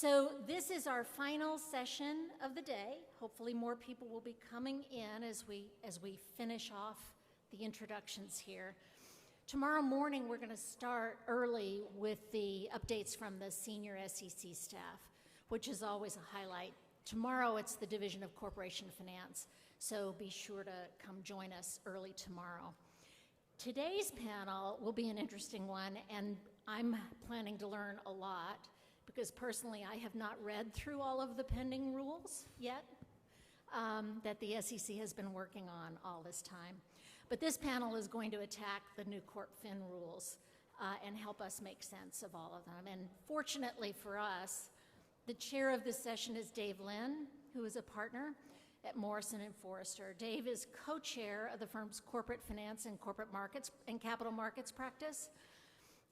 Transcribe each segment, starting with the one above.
So this is our final session of the day. Hopefully more people will be coming in as we finish off the introductions here. Tomorrow morning, we're going to start early with the updates from the senior SEC staff, which is always a highlight. Tomorrow, it's the Division of Corporation Finance, so be sure to come join us early tomorrow. Today's panel will be an interesting one, and I'm planning to learn a lot, because personally, I have not read through all of the pending rules yet that the SEC has been working on all this time. But this panel is going to attack the new Corp Fin Rules and help us make sense of all of them. And fortunately for us, the chair of this session is Dave Lynn, who is a partner at Morrison & Forrester. Dave is co-chair of the firm's corporate finance and corporate markets and capital markets practice,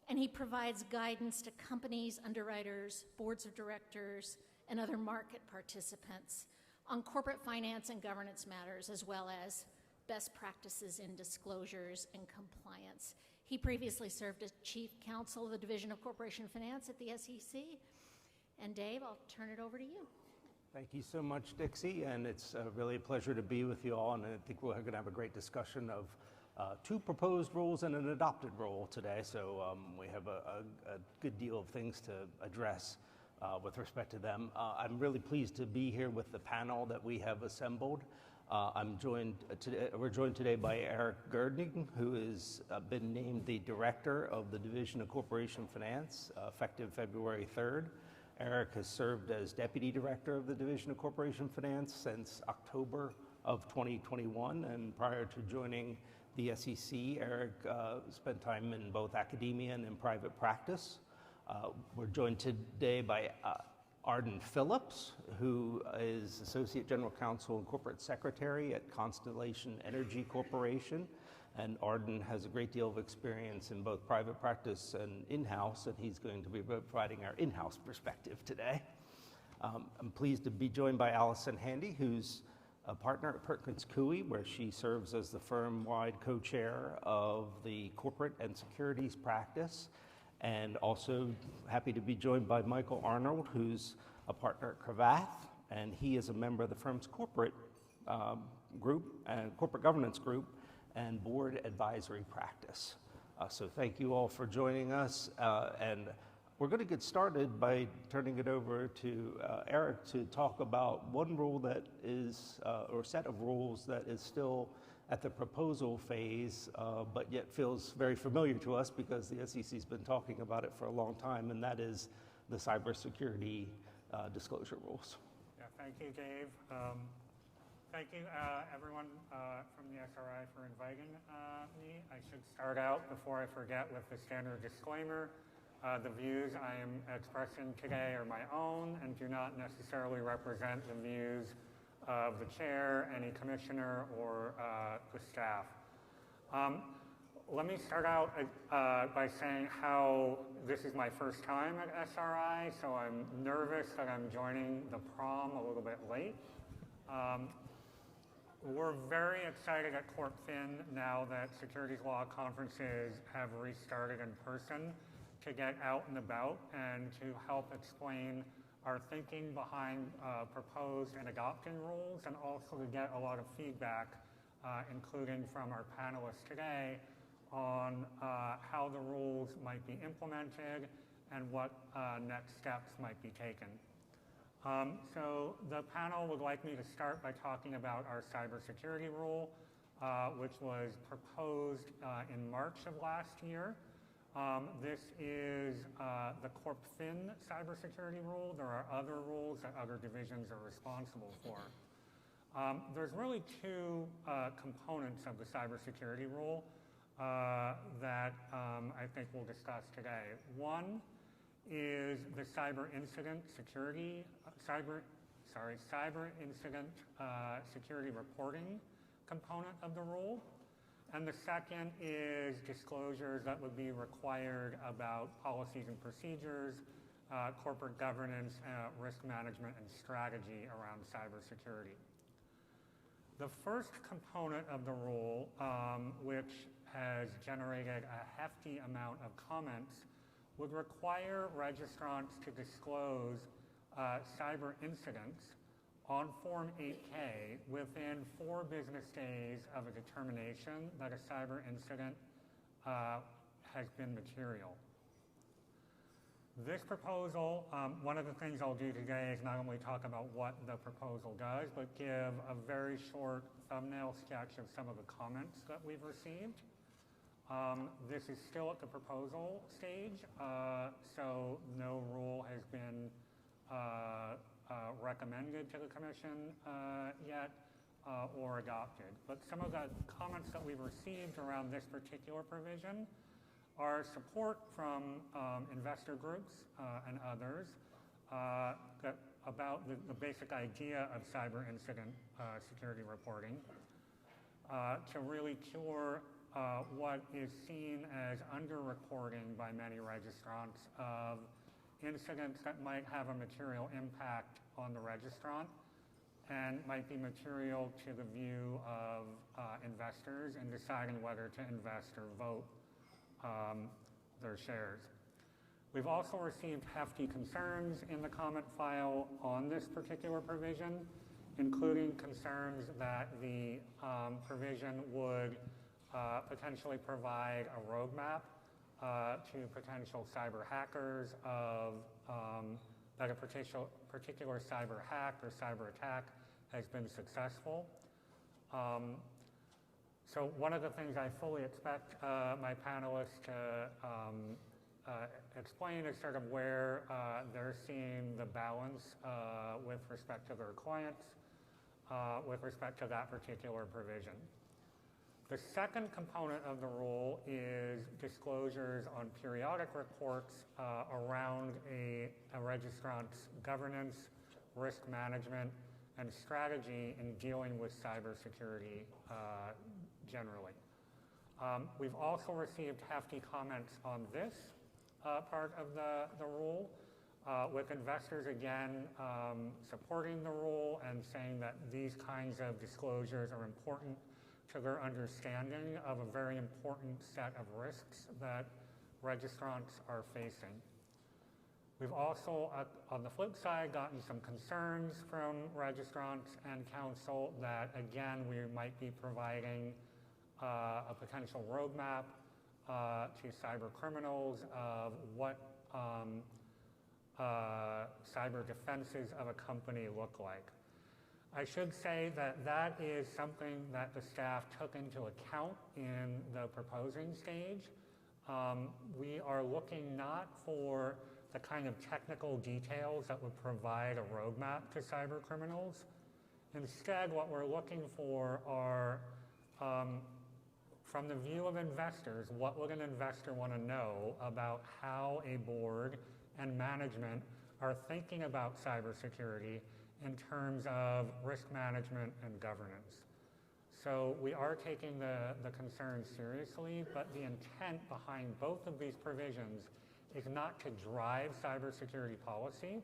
and he provides guidance to companies, underwriters, boards of directors, and other market participants on corporate finance and governance matters, as well as best practices in disclosures and compliance. He previously served as chief counsel of the Division of Corporation Finance at the SEC. And Dave, I'll turn it over to you. Thank you so much, Dixie, and it's really a pleasure to be with you all, and I think we're going to have a great discussion of two proposed rules and an adopted rule today, so we have a good deal of things to address with respect to them. I'm really pleased to be here with the panel that we have assembled. We're joined today by Eric Gerding, who has been named the Director of the Division of Corporation Finance, effective February 3rd. Eric has served as Deputy Director of the Division of Corporation Finance since October of 2021, and prior to joining the SEC, Eric spent time in both academia and in private practice. We're joined today by Arden Phillips, who is Associate General Counsel and Corporate Secretary at Constellation Energy Corporation. And Arden has a great deal of experience in both private practice and in-house, and he's going to be providing our in-house perspective today. I'm pleased to be joined by Allison Handy, who's a partner at Perkins Coie, where she serves as the firm-wide co-chair of the corporate and securities practice. And also happy to be joined by Michael Arnold, who's a partner at Cravath, and he is a member of the firm's corporate group and corporate governance group and board advisory practice. So thank you all for joining us, and we're going to get started by turning it over to Eric to talk about one rule that is, or set of rules that is still at the proposal phase, but yet feels very familiar to us because the SEC's been talking about it for a long time, and that is the cybersecurity disclosure rules. Yeah, thank you, Dave. Thank you, everyone from the SRI for inviting me. I should start out, before I forget, with the standard disclaimer. The views I am expressing today are my own and do not necessarily represent the views of the chair, any commissioner, or the staff. Let me start out by saying how this is my first time at SRI, so I'm nervous that I'm joining the prom a little bit late. We're very excited at Corp Fin now that securities law conferences have restarted in person to get out and about and to help explain our thinking behind proposed and adopting rules, and also to get a lot of feedback, including from our panelists today, on how the rules might be implemented and what next steps might be taken. So the panel would like me to start by talking about our cybersecurity rule, which was proposed in March of last year. This is the Corp Fin cybersecurity rule. There are other rules that other divisions are responsible for. There's really two components of the cybersecurity rule that I think we'll discuss today. One is the cyber incident security reporting component of the rule. And the second is disclosures that would be required about policies and procedures, corporate governance, risk management, and strategy around cybersecurity. The first component of the rule, which has generated a hefty amount of comments, would require registrants to disclose cyber incidents on Form 8K within 4 business days of a determination that a cyber incident has been material. This proposal, one of the things I'll do today is not only talk about what the proposal does, but give a very short thumbnail sketch of some of the comments that we've received. This is still at the proposal stage, so no rule has been recommended to the Commission yet or adopted. But some of the comments that we've received around this particular provision are support from investor groups and others about the basic idea of cyber incident security reporting to really cure what is seen as under-reporting by many registrants of incidents that might have a material impact on the registrant and might be material to the view of investors in deciding whether to invest or vote their shares. We've also received hefty concerns in the comment file on this particular provision, including concerns that the provision would potentially provide a roadmap to potential cyber hackers of that a particular cyber hack or cyber attack has been successful. So one of the things I fully expect my panelists to explain is sort of where they're seeing the balance with respect to their clients, with respect to that particular provision. The second component of the rule is disclosures on periodic reports around a registrant's governance, risk management, and strategy in dealing with cybersecurity generally. We've also received hefty comments on this part of the rule, with investors again supporting the rule and saying that these kinds of disclosures are important to their understanding of a very important set of risks that registrants are facing. We've also, on the flip side, gotten some concerns from registrants and counsel that, again, we might be providing a potential roadmap to cyber criminals of what cyber defenses of a company look like. I should say that that is something that the staff took into account in the proposing stage. We are looking not for the kind of technical details that would provide a roadmap to cyber criminals. Instead, what we're looking for are, from the view of investors, what would an investor want to know about how a board and management are thinking about cybersecurity in terms of risk management and governance. So we are taking the concerns seriously, but the intent behind both of these provisions is not to drive cybersecurity policy.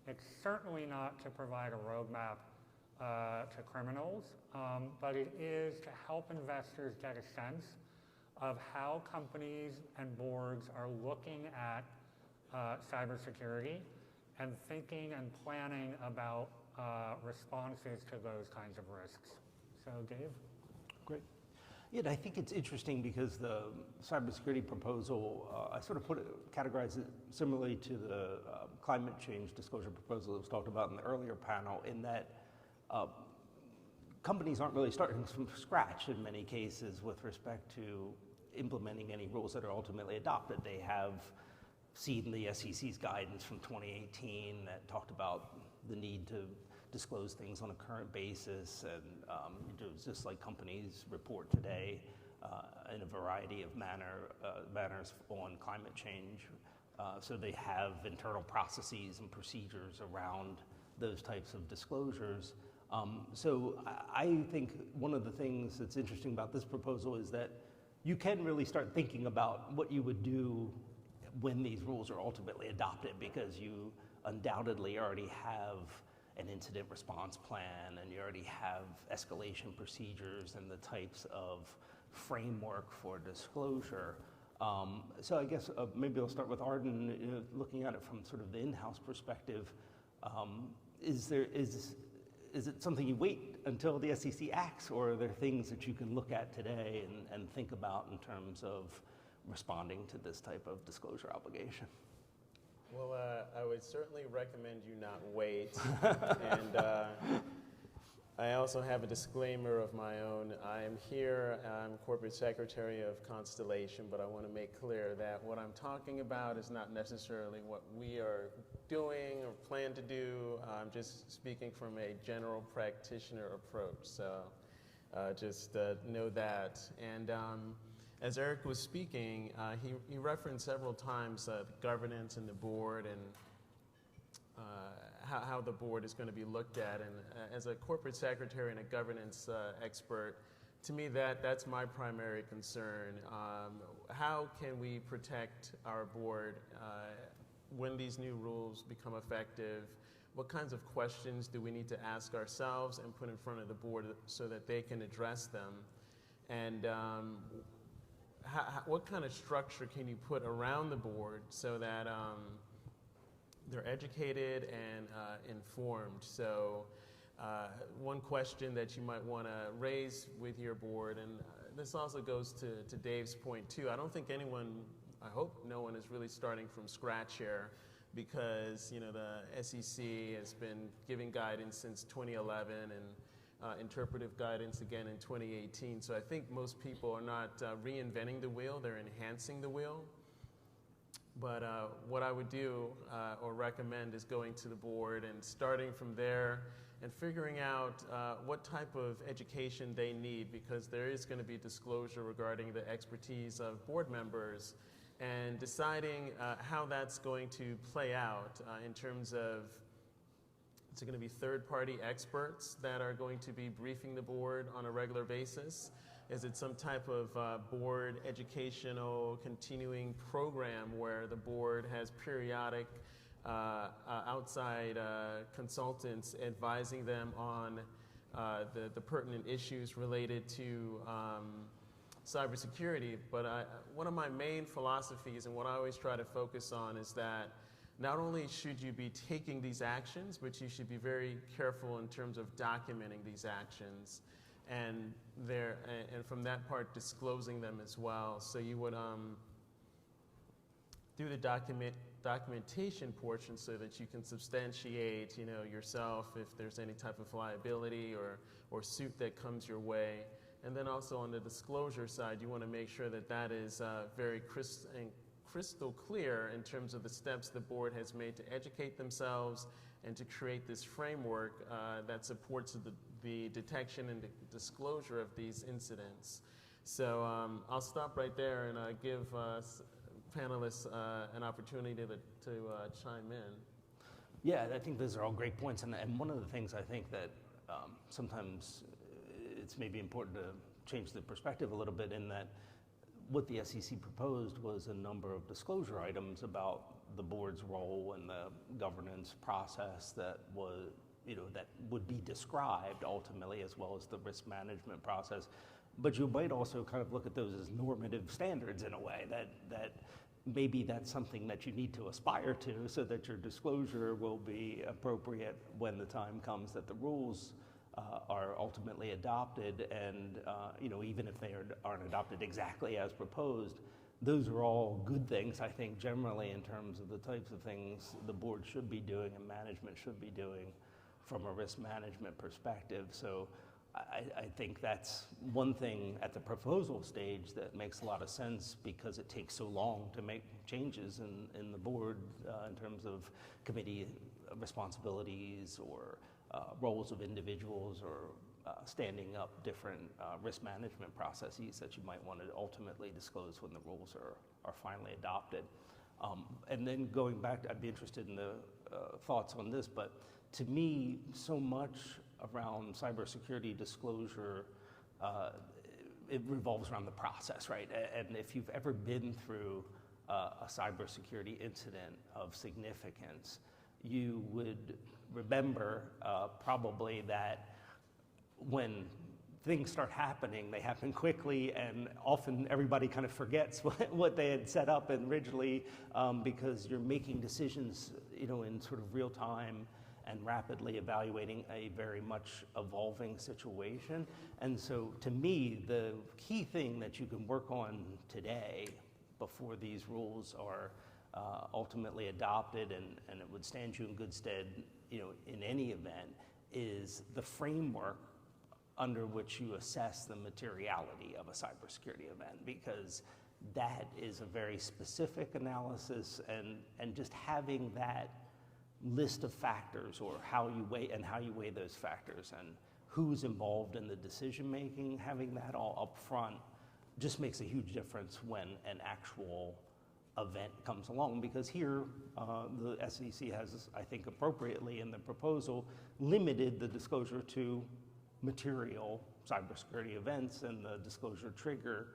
It's certainly not to provide a roadmap to criminals, but it is to help investors get a sense of how companies and boards are looking at cybersecurity and thinking and planning about responses to those kinds of risks. So, Dave? Great. Yeah, I think it's interesting because the cybersecurity proposal, I sort of categorize it similarly to the climate change disclosure proposal that was talked about in the earlier panel, in that companies aren't really starting from scratch in many cases with respect to implementing any rules that are ultimately adopted. They have seen the SEC's guidance from 2018 that talked about the need to disclose things on a current basis, and just like companies report today in a variety of manners on climate change. So they have internal processes and procedures around those types of disclosures. So I think one of the things that's interesting about this proposal is that you can really start thinking about what you would do when these rules are ultimately adopted, because you undoubtedly already have an incident response plan, and you already have escalation procedures and the types of framework for disclosure. So I guess maybe I'll start with Arden, looking at it from sort of the in-house perspective. Is it something you wait until the SEC acts, or are there things that you can look at today and think about in terms of responding to this type of disclosure obligation? Well, I would certainly recommend you not wait. And I also have a disclaimer of my own. I am here, I'm Corporate Secretary of Constellation, but I want to make clear that what I'm talking about is not necessarily what we are doing or plan to do. I'm just speaking from a general practitioner approach. So just know that. And as Eric was speaking, he referenced several times the governance and the board and how the board is going to be looked at. And as a corporate secretary and a governance expert, to me that's my primary concern. How can we protect our board when these new rules become effective? What kinds of questions do we need to ask ourselves and put in front of the board so that they can address them? And what kind of structure can you put around the board so that they're educated and informed? So one question that you might want to raise with your board, and this also goes to Dave's point too, I don't think anyone, I hope no one is really starting from scratch here, because the SEC has been giving guidance since 2011 and interpretive guidance again in 2018. So I think most people are not reinventing the wheel, they're enhancing the wheel. But what I would do or recommend is going to the board and starting from there and figuring out what type of education they need, because there is going to be disclosure regarding the expertise of board members, and deciding how that's going to play out in terms of, is it going to be third-party experts that are going to be briefing the board on a regular basis? Is it some type of board educational continuing program where the board has periodic outside consultants advising them on the pertinent issues related to cybersecurity? But one of my main philosophies and what I always try to focus on is that not only should you be taking these actions, but you should be very careful in terms of documenting these actions. And from that part, disclosing them as well. So you would do the documentation portion so that you can substantiate, yourself if there's any type of liability or suit that comes your way. And then also on the disclosure side, you want to make sure that that is very crystal clear in terms of the steps the board has made to educate themselves and to create this framework that supports the detection and the disclosure of these incidents. So I'll stop right there and give panelists an opportunity to chime in. Yeah, I think those are all great points. And one of the things I think that sometimes it's maybe important to change the perspective a little bit, in that what the SEC proposed was a number of disclosure items about the board's role and the governance process that was, that would be described ultimately, as well as the risk management process. But you might also kind of look at those as normative standards in a way, that maybe that's something that you need to aspire to so that your disclosure will be appropriate when the time comes that the rules are ultimately adopted. And even if they aren't adopted exactly as proposed, those are all good things, I think, generally, in terms of the types of things the board should be doing and management should be doing from a risk management perspective. So I think that's one thing at the proposal stage that makes a lot of sense, because it takes so long to make changes in the board in terms of committee responsibilities or roles of individuals, or standing up different risk management processes that you might want to ultimately disclose when the rules are finally adopted. And then going back, I'd be interested in the thoughts on this, but to me, so much around cybersecurity disclosure, it revolves around the process, right? And if you've ever been through a cybersecurity incident of significance, you would remember probably that when things start happening, they happen quickly, and often everybody kind of forgets what they had set up originally, because you're making decisions, in sort of real time, and rapidly evaluating a very much evolving situation. And so to me, the key thing that you can work on today before these rules are ultimately adopted, and it would stand you in good stead, in any event, is the framework under which you assess the materiality of a cybersecurity event, because that is a very specific analysis, and just having that list of factors, or how you weigh those factors and who's involved in the decision making, having that all up front just makes a huge difference when an actual event comes along. Because here, the SEC has, I think appropriately in the proposal, limited the disclosure to material cybersecurity events, and the disclosure trigger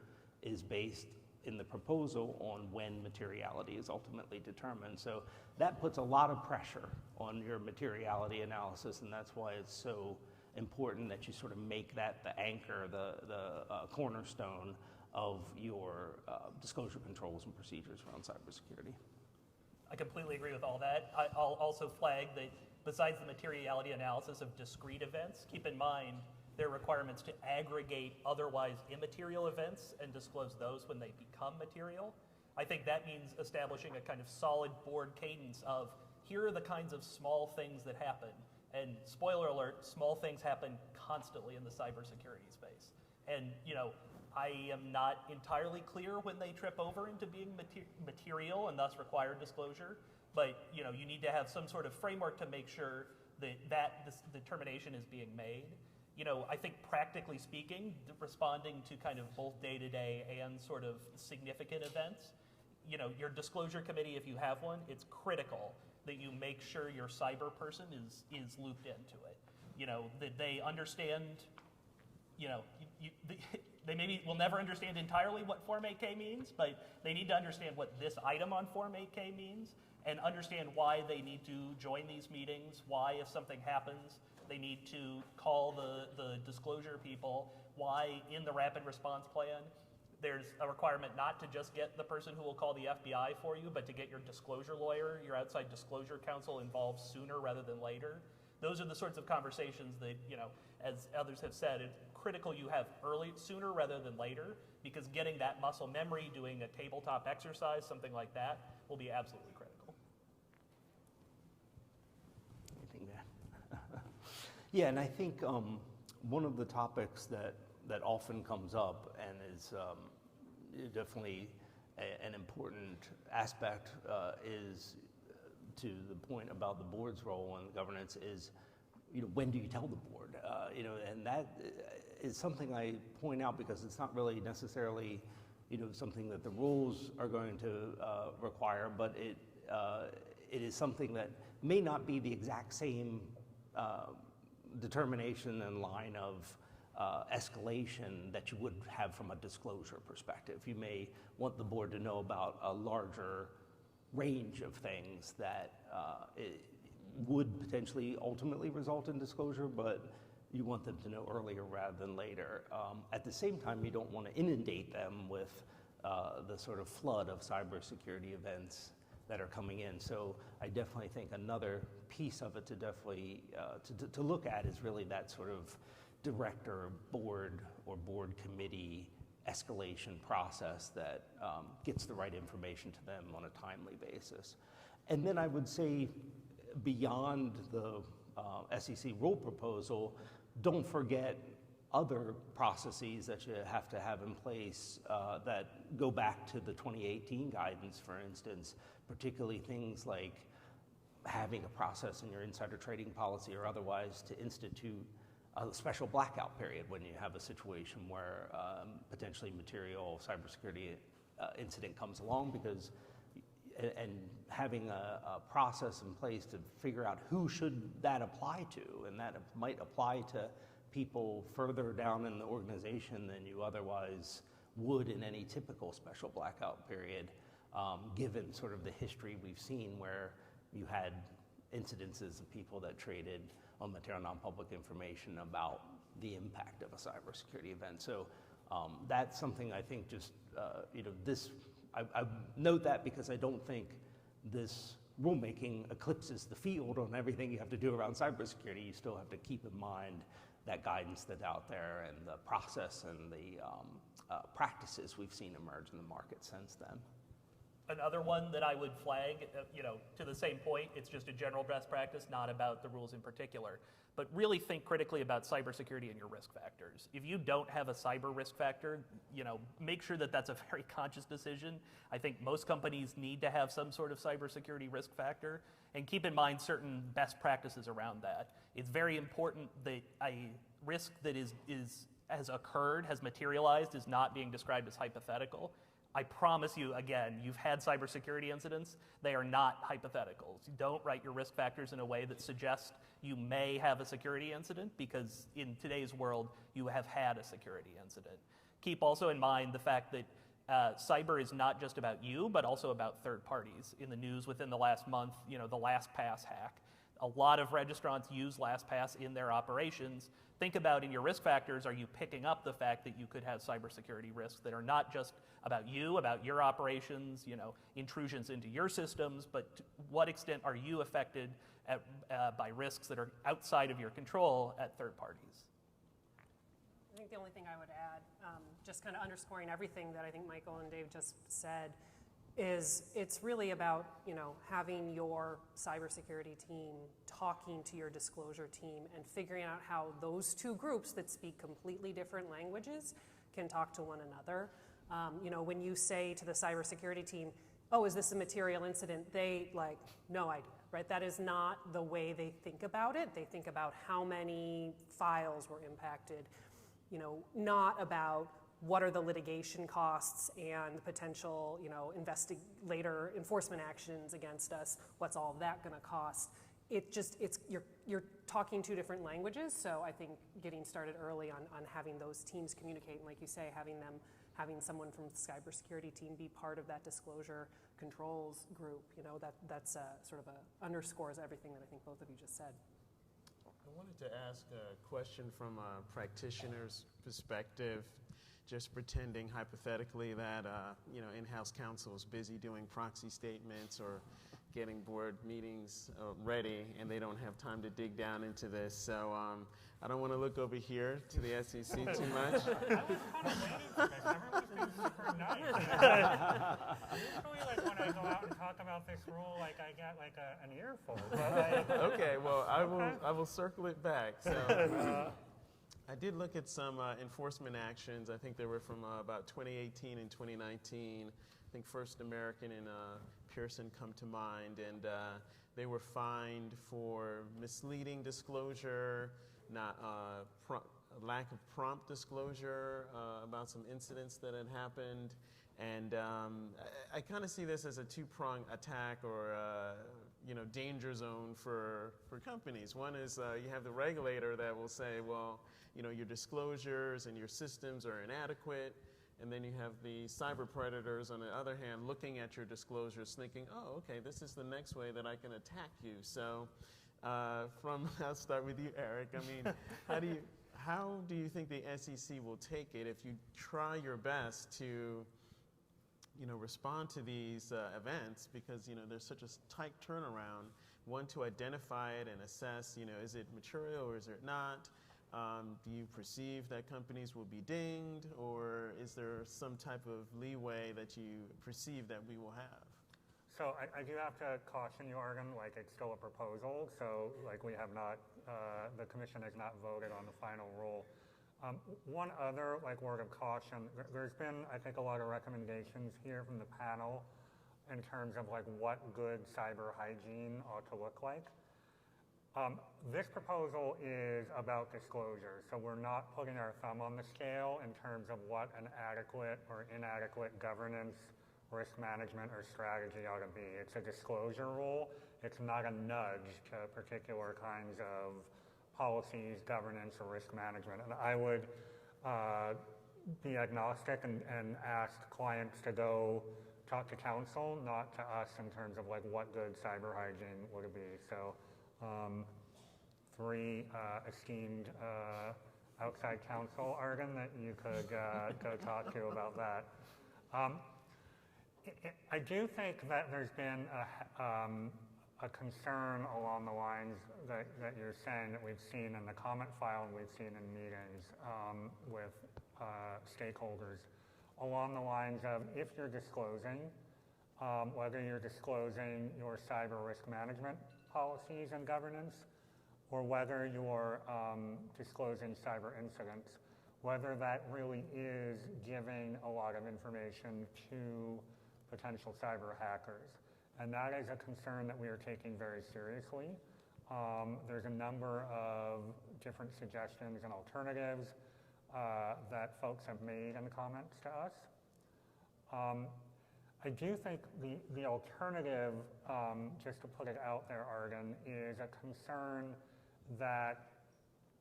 is based in the proposal on when materiality is ultimately determined. So that puts a lot of pressure on your materiality analysis, and that's why it's so important that you sort of make that the anchor, the cornerstone of your disclosure controls and procedures around cybersecurity. I completely agree with all that. I'll also flag that besides the materiality analysis of discrete events, keep in mind there are requirements to aggregate otherwise immaterial events and disclose those when they become material. I think that means establishing a kind of solid board cadence of, here are the kinds of small things that happen. And spoiler alert, small things happen constantly in the cybersecurity space. And I am not entirely clear when they trip over into being material and thus require disclosure, but you need to have some sort of framework to make sure that this determination is being made. I think practically speaking, responding to kind of both day-to-day and sort of significant events, your disclosure committee, if you have one, it's critical that you make sure your cyber person is looped into it. That they understand, they maybe will never understand entirely what Form 8K means, but they need to understand what this item on Form 8K means, and understand why they need to join these meetings, why, if something happens, they need to call the disclosure people, why in the rapid response plan there's a requirement not to just get the person who will call the FBI for you, but to get your disclosure lawyer, your outside disclosure counsel involved sooner rather than later. Those are the sorts of conversations that, as others have said, it's critical you have sooner rather than later, because getting that muscle memory, doing a tabletop exercise, something like that, will be absolutely critical. Anything there? Yeah, and I think one of the topics that often comes up and is definitely an important aspect is, to the point about the board's role in governance, is when do you tell the board? And that is something I point out because it's not really necessarily something that the rules are going to require, but it is something that may not be the exact same determination and line of escalation that you would have from a disclosure perspective. You may want the board to know about a larger range of things that it would potentially ultimately result in disclosure, but you want them to know earlier rather than later. At the same time, you don't want to inundate them with the sort of flood of cybersecurity events that are coming in. So I definitely think another piece of it to definitely to look at is really that sort of director board or board committee escalation process that gets the right information to them on a timely basis. And then I would say beyond the SEC rule proposal, don't forget other processes that you have to have in place that go back to the 2018 guidance, for instance, particularly things like having a process in your insider trading policy or otherwise to institute a special blackout period when you have a situation where potentially material cybersecurity incident comes along, because and having a process in place to figure out who should that apply to, and that might apply to people further down in the organization than you otherwise would in any typical special blackout period, given sort of the history we've seen where you had incidences of people that traded on material non-public information about the impact of a cybersecurity event. So that's something I think just, I note that because I don't think this rulemaking eclipses the field on everything you have to do around cybersecurity, you still have to keep in mind that guidance that's out there and the process and the practices we've seen emerge in the market since then. Another one that I would flag, to the same point, it's just a general best practice, not about the rules in particular. But really think critically about cybersecurity and your risk factors. If you don't have a cyber risk factor, make sure that that's a very conscious decision. I think most companies need to have some sort of cybersecurity risk factor, and keep in mind certain best practices around that. It's very important that a risk that has occurred, has materialized, is not being described as hypothetical. I promise you, again, you've had cybersecurity incidents. They are not hypotheticals. You don't write your risk factors in a way that suggests you may have a security incident, because in today's world, you have had a security incident. Keep also in mind the fact that cyber is not just about you, but also about third parties. In the news within the last month, the LastPass hack. A lot of registrants use LastPass in their operations. Think about in your risk factors, are you picking up the fact that you could have cybersecurity risks that are not just about you, about your operations, intrusions into your systems, but to what extent are you affected by risks that are outside of your control at third parties? I think the only thing I would add, just kind of underscoring everything that I think Michael and Dave just said, is it's really about having your cybersecurity team talking to your disclosure team and figuring out how those two groups that speak completely different languages can talk to one another. When you say to the cybersecurity team, "Oh, is this a material incident?" They no idea, right? That is not the way they think about it. They think about how many files were impacted, not about what are the litigation costs and potential, later enforcement actions against us? What's all of that going to cost? You're talking two different languages. So I think getting started early on having those teams communicate, and like you say, having someone from the cybersecurity team be part of that disclosure controls group, that's underscores everything that I think both of you just said. I wanted to ask a question from a practitioner's perspective. Just pretending hypothetically that in-house counsel is busy doing proxy statements or getting board meetings ready, and they don't have time to dig down into this. So I don't want to look over here to the SEC too much. I was kind of waiting for this. Everyone's been super nice. Usually, when I go out and talk about this rule, I get an earful. But okay, well, I will circle it back. So. I did look at some enforcement actions. I think they were from about 2018 and 2019. I think First American and Pearson come to mind, and they were fined for misleading disclosure, not lack of prompt disclosure about some incidents that had happened. And I kind of see this as a two-pronged attack or danger zone for companies. One is you have the regulator that will say, well, your disclosures and your systems are inadequate. And then you have the cyber predators on the other hand looking at your disclosures thinking, oh, okay, this is the next way that I can attack you. So I'll start with you, Eric. I mean, how do you think the SEC will take it if you try your best to respond to these events, because there's such a tight turnaround, one, to identify it and assess, is it material or is it not? Do you perceive that companies will be dinged, or is there some type of leeway that you perceive that we will have? So I do have to caution you, Arden, it's still a proposal. So we have not, the commission has not voted on the final rule. One other word of caution, there's been, I think, a lot of recommendations here from the panel in terms of what good cyber hygiene ought to look like. This proposal is about disclosure, so we're not putting our thumb on the scale in terms of what an adequate or inadequate governance, risk management, or strategy ought to be. It's a disclosure rule. It's not a nudge to particular kinds of policies, governance, or risk management. And I would be agnostic and ask clients to go talk to counsel, not to us in terms of what good cyber hygiene would it be. So three esteemed outside counsel, Arden, that you could go talk to about that. I do think that there's been a concern along the lines that you're saying that we've seen in the comment file and we've seen in meetings with stakeholders along the lines of if you're disclosing, whether you're disclosing your cyber risk management policies and governance or whether you're disclosing cyber incidents, whether that really is giving a lot of information to potential cyber hackers. And that is a concern that we are taking very seriously. There's a number of different suggestions and alternatives that folks have made in the comments to us. I do think the alternative, just to put it out there, Arden, is a concern that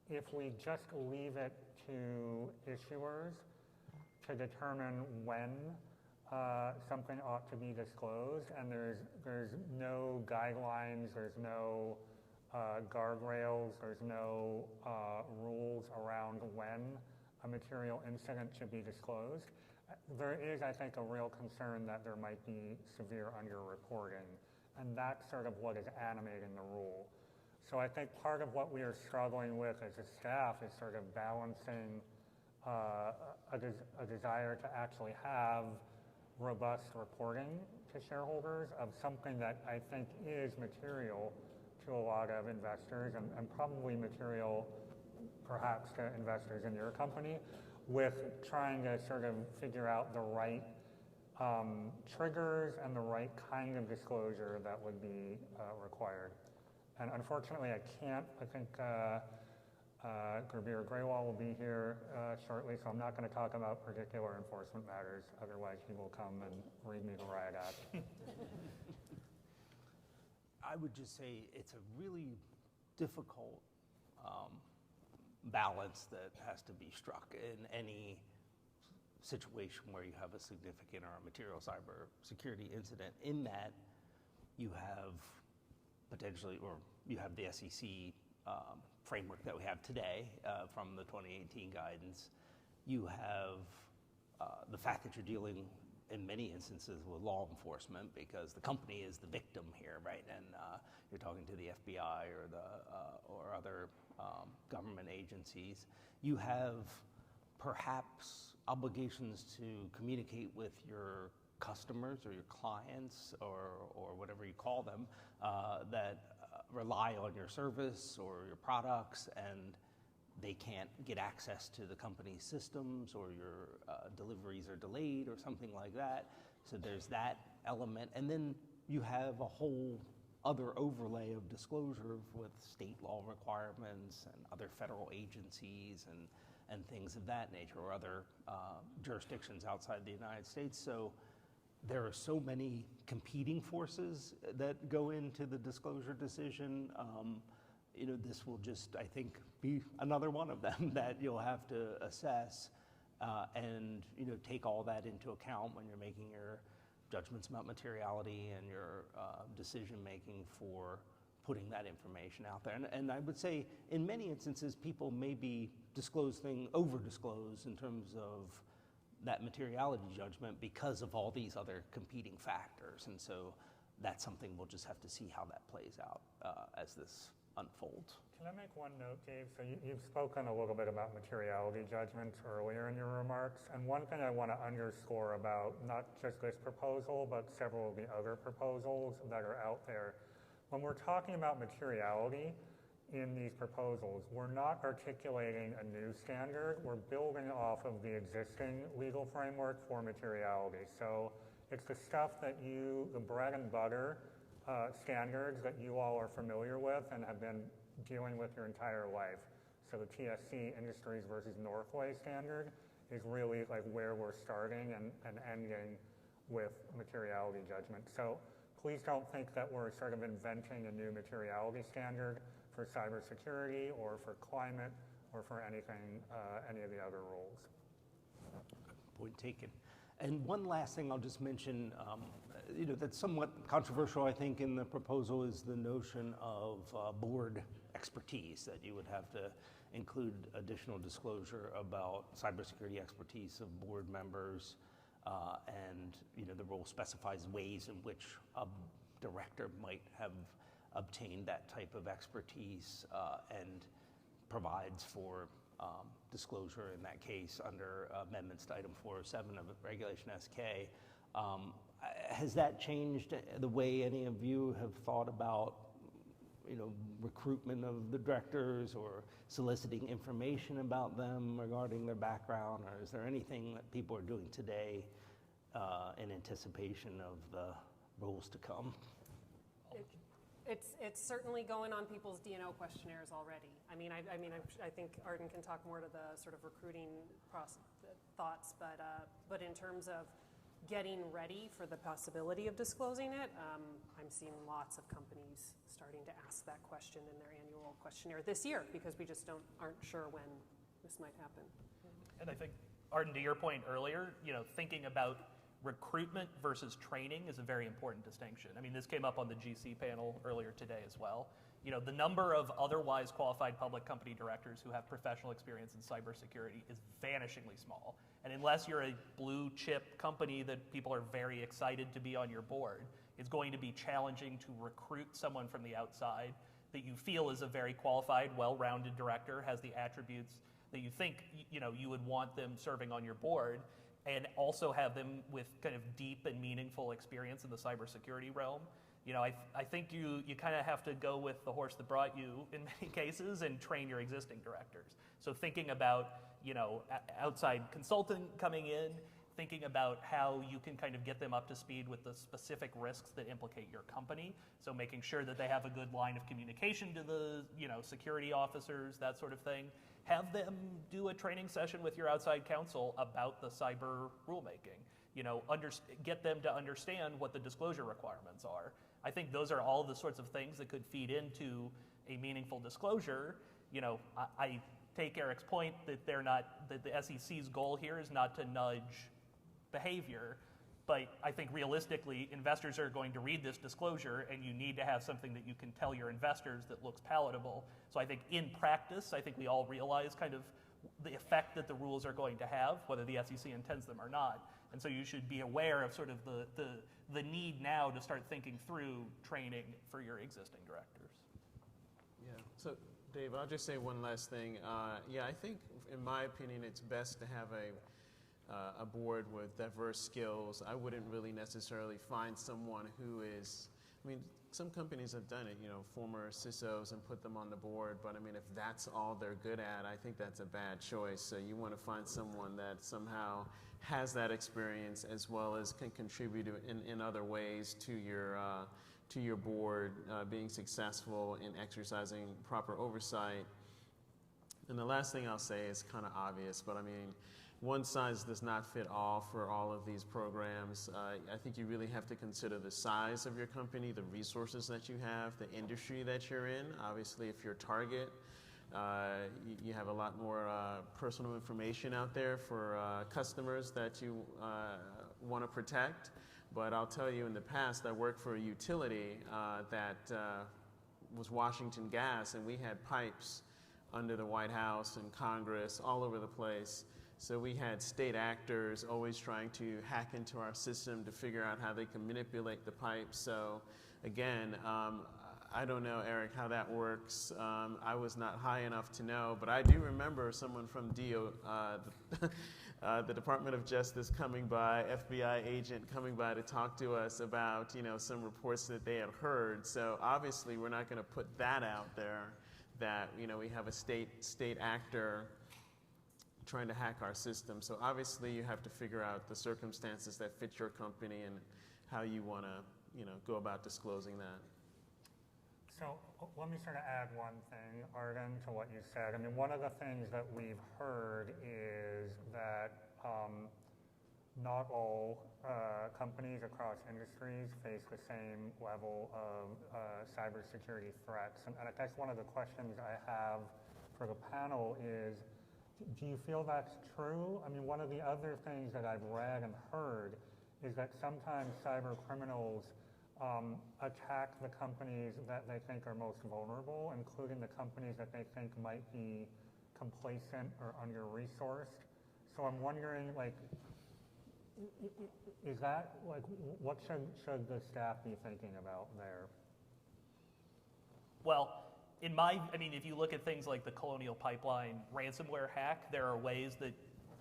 if we just leave it to issuers to determine when something ought to be disclosed, and there's no guidelines, there's no guardrails, there's no rules around when a material incident should be disclosed, there is, I think, a real concern that there might be severe underreporting, and that's sort of what is animating the rule. So I think part of what we are struggling with as a staff is sort of balancing a desire to actually have robust reporting to shareholders of something that I think is material to a lot of investors and probably material perhaps to investors in your company, with trying to sort of figure out the right triggers and the right kind of disclosure that would be required. And unfortunately, I think Gurbir Grewal will be here shortly, so I'm not going to talk about particular enforcement matters. Otherwise, he will come and read me the riot act. I would just say it's a really difficult balance that has to be struck in any situation where you have a significant or material cyber security incident, in that you have potentially, or you have the SEC framework that we have today from the 2018 guidance. You have the fact that you're dealing in many instances with law enforcement because the company is the victim here, right? And you're talking to the FBI or other government agencies. You have perhaps obligations to communicate with your customers or your clients or whatever you call them that rely on your service or your products, and they can't get access to the company's systems, or your deliveries are delayed or something like that. So there's that element. And then you have a whole other overlay of disclosure with state law requirements and other federal agencies and things of that nature, or other jurisdictions outside the United States. So there are so many competing forces that go into the disclosure decision. This will just, I think, be another one of them that you'll have to assess and take all that into account when you're making your judgments about materiality and your decision making for putting that information out there. And I would say in many instances, people maybe over-disclose in terms of that materiality judgment because of all these other competing factors. And so that's something we'll just have to see how that plays out as this unfolds. Can I make one note, Dave? So you've spoken a little bit about materiality judgments earlier in your remarks. And one thing I want to underscore about not just this proposal, but several of the other proposals that are out there, when we're talking about materiality in these proposals, we're not articulating a new standard. We're building off of the existing legal framework for materiality. So it's the stuff that the bread and butter standards that you all are familiar with and have been dealing with your entire life. So the TSC Industries versus Northway standard is really like where we're starting and ending with materiality judgment. So please don't think that we're sort of inventing a new materiality standard for cybersecurity or for climate or for anything, any of the other rules. Point taken. And one last thing I'll just mention, that's somewhat controversial, I think, in the proposal is the notion of board expertise, that you would have to include additional disclosure about cybersecurity expertise of board members. And the rule specifies ways in which a director might have obtained that type of expertise and provides for disclosure in that case under amendments to item 407 of Regulation SK. Has that changed the way any of you have thought about recruitment of the directors or soliciting information about them regarding their background? Or is there anything that people are doing today in anticipation of the rules to come? It's certainly going on people's D&O questionnaires already. I think Arden can talk more to the sort of recruiting thoughts, but in terms of getting ready for the possibility of disclosing it, I'm seeing lots of companies starting to ask that question in their annual questionnaire this year because we just aren't sure when this might happen. And I think, Arden, to your point earlier, thinking about recruitment versus training is a very important distinction. This came up on the GC panel earlier today as well. The number of otherwise qualified public company directors who have professional experience in cybersecurity is vanishingly small. And unless you're a blue chip company that people are very excited to be on your board, it's going to be challenging to recruit someone from the outside that you feel is a very qualified, well-rounded director, has the attributes that you think you would want them serving on your board, and also have them with kind of deep and meaningful experience in the cybersecurity realm. I think you kind of have to go with the horse that brought you in many cases and train your existing directors. So thinking about, outside consultant coming in, thinking about how you can kind of get them up to speed with the specific risks that implicate your company. So making sure that they have a good line of communication to the, security officers, that sort of thing. Have them do a training session with your outside counsel about the cyber rulemaking. Get them to understand what the disclosure requirements are. I think those are all the sorts of things that could feed into a meaningful disclosure. I take Eric's point that that the SEC's goal here is not to nudge behavior, but I think realistically, investors are going to read this disclosure, and you need to have something that you can tell your investors that looks palatable. So I think in practice, I think we all realize kind of the effect that the rules are going to have, whether the SEC intends them or not. And so you should be aware of sort of the need now to start thinking through training for your existing directors. Yeah. So, Dave, I'll just say one last thing. I think, in my opinion, it's best to have a board with diverse skills. I wouldn't really necessarily find someone who is, some companies have done it, former CISOs and put them on the board, but if that's all they're good at, I think that's a bad choice. So you want to find someone that somehow has that experience as well as can contribute in other ways to your board, being successful in exercising proper oversight. And the last thing I'll say is kind of obvious, but one size does not fit all for all of these programs. I think you really have to consider the size of your company, the resources that you have, the industry that you're in. Obviously, if you're Target, you have a lot more personal information out there for customers that you want to protect. But I'll tell you, in the past, I worked for a utility that was Washington Gas, and we had pipes under the White House and Congress all over the place. So we had state actors always trying to hack into our system to figure out how they can manipulate the pipes. So again, I don't know, Eric, how that works. I was not high enough to know, but I do remember someone from the Department of Justice coming by, FBI agent coming by to talk to us about, some reports that they had heard. So obviously we're not going to put that out there, that, we have a state actor trying to hack our system. So obviously you have to figure out the circumstances that fit your company and how you want to, go about disclosing that. So let me sort of add one thing, Arden, to what you said. One of the things that we've heard is that not all companies across industries face the same level of cybersecurity threats. And I guess one of the questions I have for the panel is, do you feel that's true? One of the other things that I've read and heard is that sometimes cyber criminals attack the companies that they think are most vulnerable, including the companies that they think might be complacent or under-resourced. So I'm wondering, Is that, like, what should the staff be thinking about there? Well, if you look at things like the Colonial Pipeline ransomware hack, there are ways that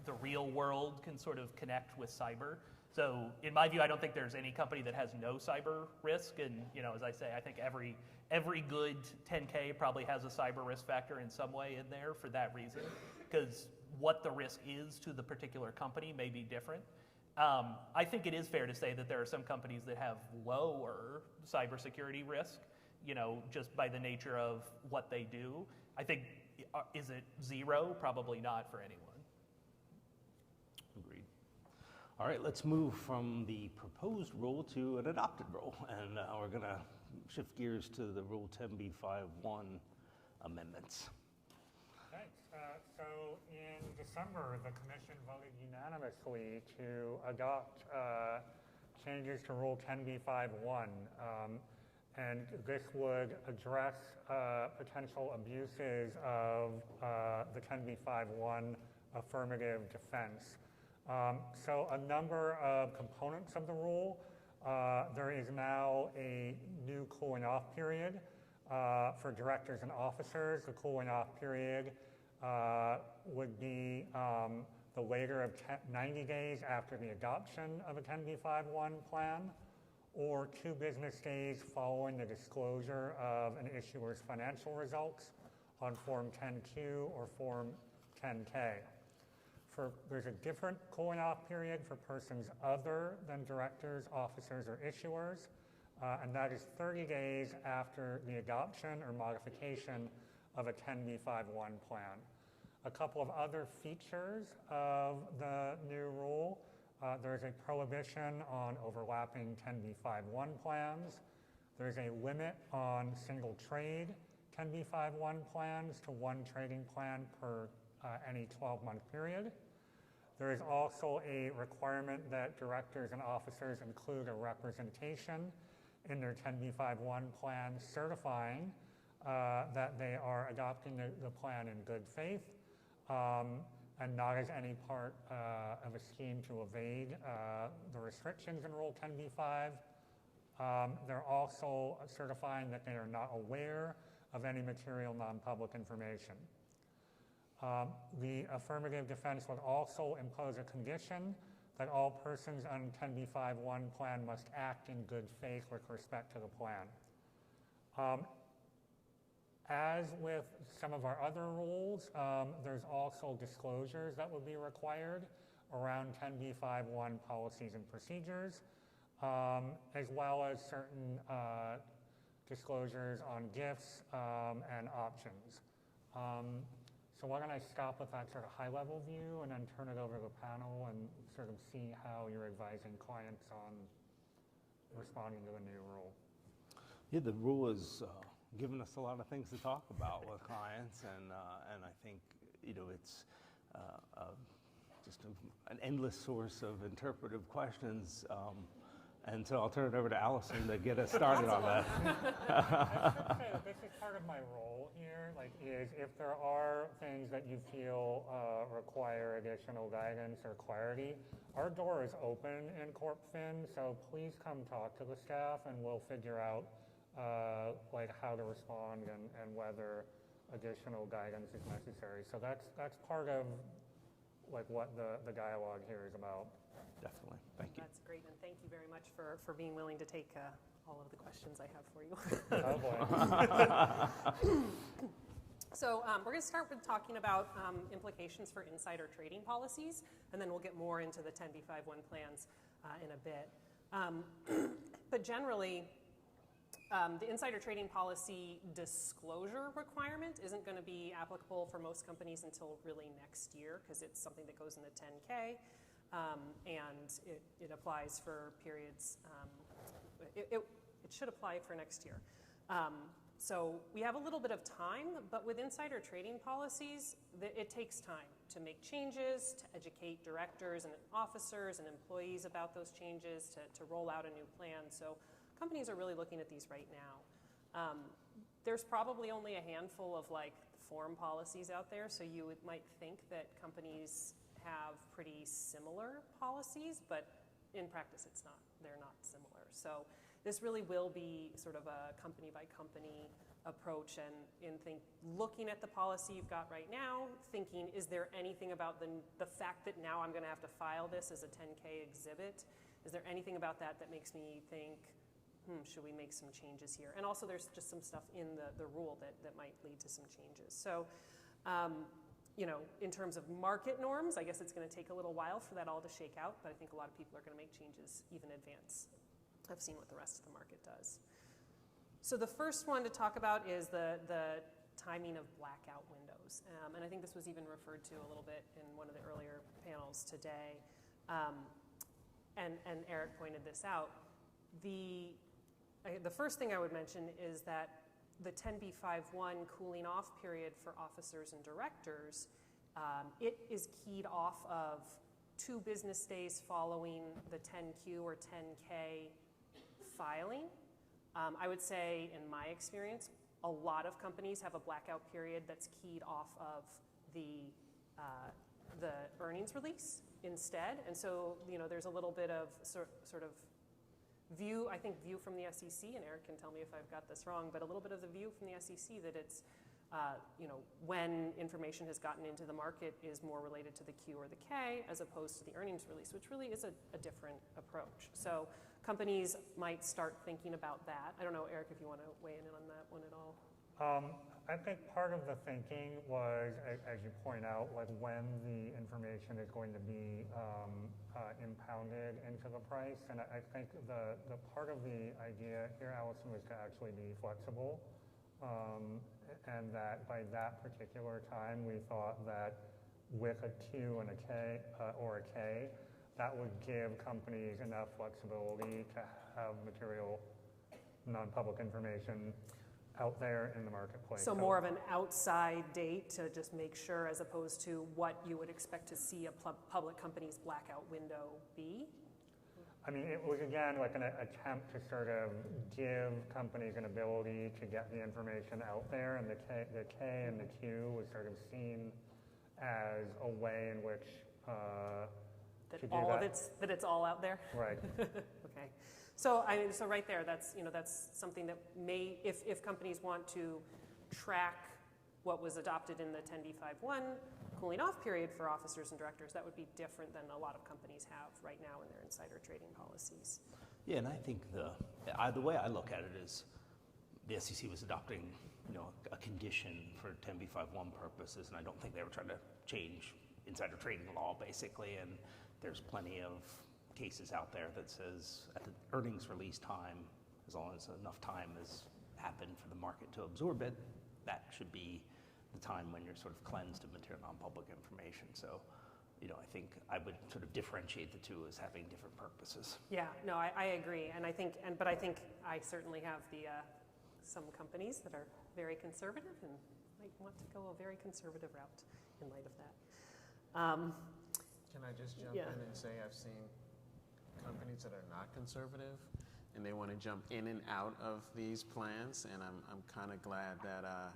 the real world can sort of connect with cyber. So in my view, I don't think there's any company that has no cyber risk. And as I say, I think every good 10K probably has a cyber risk factor in some way in there for that reason, because what the risk is to the particular company may be different. I think it is fair to say that there are some companies that have lower cybersecurity risk, just by the nature of what they do. I think, is it zero? Probably not for anyone. Agreed. All right, let's move from the proposed rule to an adopted rule, and we're going to shift gears to the Rule 10b5-1 amendments. Thanks. So in December, the Commission voted unanimously to adopt changes to Rule 10b5-1, and this would address potential abuses of the 10b5-1 affirmative defense. So a number of components of the rule. There is now a new cooling off period for directors and officers. The cooling off period would be the later of 90 days after the adoption of a 10b5-1 plan, or 2 business days following the disclosure of an issuer's financial results on Form 10Q or Form 10K. There's a different cooling off period for persons other than directors, officers, or issuers, and that is 30 days after the adoption or modification of a 10b5-1 plan. A couple of other features of the new rule. There's a prohibition on overlapping 10b5-1 plans. There's a limit on single trade 10b5-1 plans to 1 trading plan per any 12-month period. There is also a requirement that directors and officers include a representation in their 10b5-1 plan certifying that they are adopting the plan in good faith and not as any part of a scheme to evade the restrictions in Rule 10b5. They're also certifying that they are not aware of any material non-public information. The affirmative defense would also impose a condition that all persons on 10b5-1 plan must act in good faith with respect to the plan. As with some of our other rules, there's also disclosures that would be required around 10b5-1 policies and procedures, as well as certain disclosures on gifts and options. So why don't I stop with that sort of high-level view and then turn it over to the panel and sort of see how you're advising clients on responding to the new rule. Yeah, the rule has given us a lot of things to talk about with clients, and I think it's just an endless source of interpretive questions. And so I'll turn it over to Allison to get us started on that. I should say that this is part of my role here, is if there are things that you feel require additional guidance or clarity, our door is open in Corp Fin, so please come talk to the staff and we'll figure out how to respond and whether additional guidance is necessary. So that's part of what the dialogue here is about. Definitely. Thank you. That's great, and thank you very much for being willing to take all of the questions I have for you. Oh boy. So we're going to start with talking about implications for insider trading policies, and then we'll get more into the 10b5-1 plans in a bit. But generally, the insider trading policy disclosure requirement isn't going to be applicable for most companies until really next year, because it's something that goes in the 10K. And it applies for periods, it should apply for next year. So we have a little bit of time, but with insider trading policies, it takes time to make changes, to educate directors and officers and employees about those changes, to roll out a new plan. So companies are really looking at these right now. There's probably only a handful of form policies out there, so you might think that companies have pretty similar policies, but in practice they're not similar. So this really will be sort of a company by company approach, and looking at the policy you've got right now, thinking, is there anything about the fact that now I'm going to have to file this as a 10K exhibit? Is there anything about that makes me think, should we make some changes here? And also there's just some stuff in the rule that might lead to some changes. So, in terms of market norms, I guess it's going to take a little while for that all to shake out, but I think a lot of people are going to make changes even in advance. I've seen what the rest of the market does. So the first one to talk about is the timing of blackout windows. And I think this was even referred to a little bit in one of the earlier panels today. And Eric pointed this out. The first thing I would mention is that the 10b5-1 cooling off period for officers and directors, it is keyed off of 2 business days following the 10Q or 10K filing. I would say, in my experience, a lot of companies have a blackout period that's keyed off of the earnings release instead. And so, there's a little bit of sort of view from the SEC, and Eric can tell me if I've got this wrong, but a little bit of the view from the SEC that it's, when information has gotten into the market is more related to the Q or the K as opposed to the earnings release, which really is a different approach. So companies might start thinking about that. I don't know, Eric, if you want to weigh in on that one at all. I think part of the thinking was, as you point out, like when the information is going to be impounded into the price. And I think the part of the idea here, Allison, was to actually be flexible. And that by that particular time, we thought that with a Q and a K or a K, that would give companies enough flexibility to have material non-public information out there in the marketplace. So more of an outside date to just make sure, as opposed to what you would expect to see a public company's blackout window be? I mean, it was, again, like an attempt to sort of give companies an ability to get the information out there, and the K and the Q was sort of seen as a way in which that it's all out there? Right. Okay. So right there, that's something that may, if companies want to track what was adopted in the 10b5-1 cooling off period for officers and directors, that would be different than a lot of companies have right now in their insider trading policies. Yeah, and I think the way I look at it is the SEC was adopting, a condition for 10b5-1 purposes, and I don't think they were trying to change insider trading law, basically. And there's plenty of cases out there that says at the earnings release time, as long as enough time has happened for the market to absorb it, that should be the time when you're sort of cleansed of material non-public information. So, I think I would sort of differentiate the two as having different purposes. Yeah, no, I agree, but I think I certainly have some companies that are very conservative and might want to go a very conservative route in light of that. Can I just jump in and say I've seen companies that are not conservative and they want to jump in and out of these plans, and I'm kind of glad that I